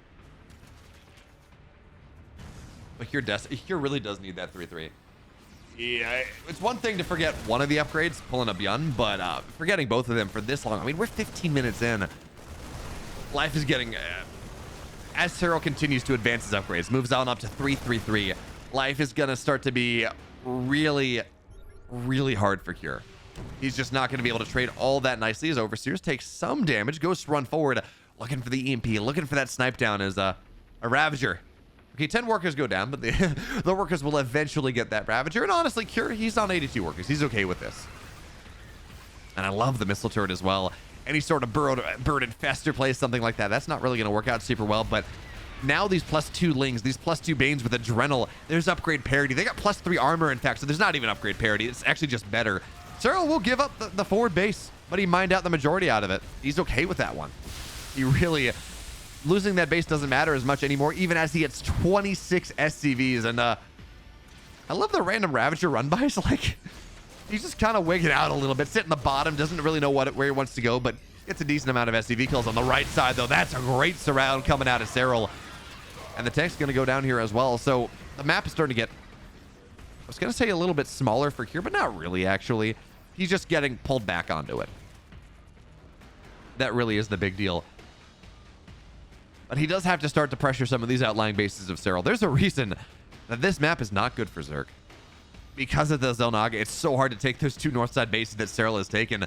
But Cure really does need that 3-3. Yeah, it's one thing to forget one of the upgrades, pulling a ByuN, but forgetting both of them for this long. I mean, we're 15 minutes in. Life is getting, as Serral continues to advance his upgrades, moves on up to 3-3-3. Life is going to start to be really, really hard for Cure. He's just not going to be able to trade all that nicely as Overseers takes some damage, goes to run forward, looking for the EMP, looking for that snipe down as a Ravager. Okay, 10 workers go down, but the workers will eventually get that Ravager. And honestly, Cure, he's on 82 workers. He's okay with this. And I love the missile turret as well. Any sort of bird infester play, something like that. That's not really going to work out super well, but now these +2 Lings, these +2 Banes with Adrenal, there's upgrade parity. They got +3 armor, in fact, so there's not even upgrade parity. It's actually just better. Serral will give up the forward base, but he mined out the majority out of it. He's okay with that one. He really, losing that base doesn't matter as much anymore, even as he gets 26 SCVs. And I love the random Ravager run-bys. Like, he's just kind of wigging out a little bit, sitting the bottom, doesn't really know where he wants to go, but gets a decent amount of SCV kills on the right side, though. That's a great surround coming out of Serral. And the tank's going to go down here as well. So the map is starting to get, I was going to say a little bit smaller for Cure, but not really, actually. He's just getting pulled back onto it. That really is the big deal. But he does have to start to pressure some of these outlying bases of Serral. There's a reason that this map is not good for Zerg. Because of the Xel'Naga, it's so hard to take those 2 north side bases that Serral has taken.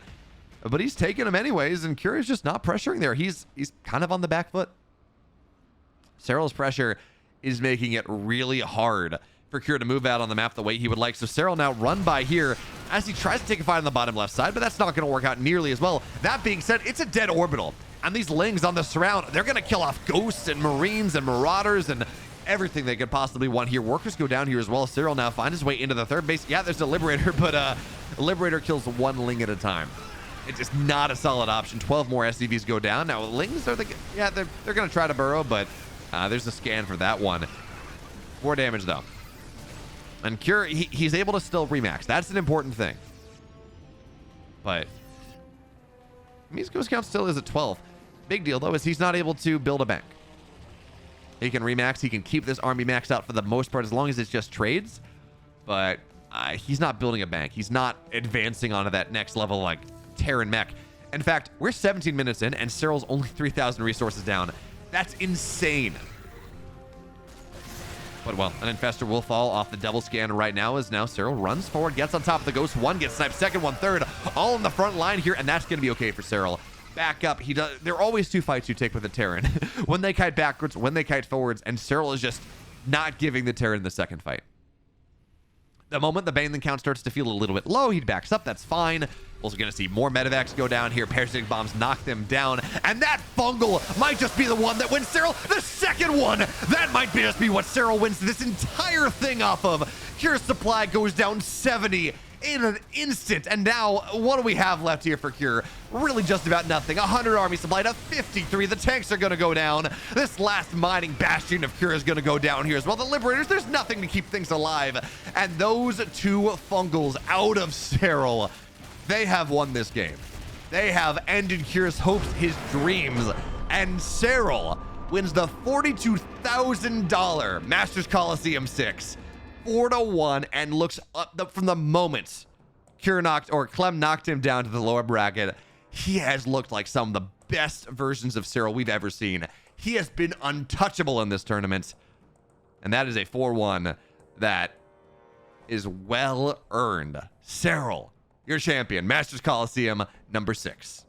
But he's taking them anyways, and Cure is just not pressuring there. He's kind of on the back foot. Serral's pressure is making it really hard for Cure to move out on the map the way he would like. So Serral now run by here as he tries to take a fight on the bottom left side, but that's not going to work out nearly as well. That being said, it's a dead orbital. And these Lings on the surround, they're going to kill off Ghosts and Marines and Marauders and everything they could possibly want here. Workers go down here as well. Serral now finds his way into the third base. Yeah, there's a Liberator, but a Liberator kills 1 Ling at a time. It's just not a solid option. 12 more SCVs go down. Now, Lings are they're going to try to burrow, but there's a scan for that one. 4 damage, though. And Cure, he's able to still remax. That's an important thing. But his ghost count still is at 12. Big deal, though, is he's not able to build a bank. He can remax. He can keep this army maxed out for the most part as long as it's just trades. But he's not building a bank. He's not advancing onto that next level like Terran mech. In fact, we're 17 minutes in and Serral's only 3,000 resources down. That's insane. But well, an Infestor will fall off the double scan right now as now Serral runs forward, gets on top of the Ghost. One gets sniped, second one, third, all in the front line here, and that's going to be okay for Serral. Back up, there are always two fights you take with a Terran. When they kite backwards, when they kite forwards, and Serral is just not giving the Terran the second fight. The moment the Baneling count starts to feel a little bit low, he backs up, that's fine. Also going to see more medevacs go down here. Parasitic bombs knock them down. And that fungal might just be the one that wins Serral. The second one! That might just be what Serral wins this entire thing off of. Cure supply goes down 70 in an instant. And now, what do we have left here for Cure? Really just about nothing. 100 army supply to 53. The tanks are going to go down. This last mining bastion of Cure is going to go down here as well. The Liberators, there's nothing to keep things alive. And those two fungals out of Serral, they have won this game. They have ended Cure's hopes, his dreams, and Serral wins the $42,000 Masters Colosseum 6, 4-1, and looks up from the moment Clem knocked him down to the lower bracket. He has looked like some of the best versions of Serral we've ever seen. He has been untouchable in this tournament, and that is a 4-1 that is well earned. Serral, your champion, Masters Colosseum number 6.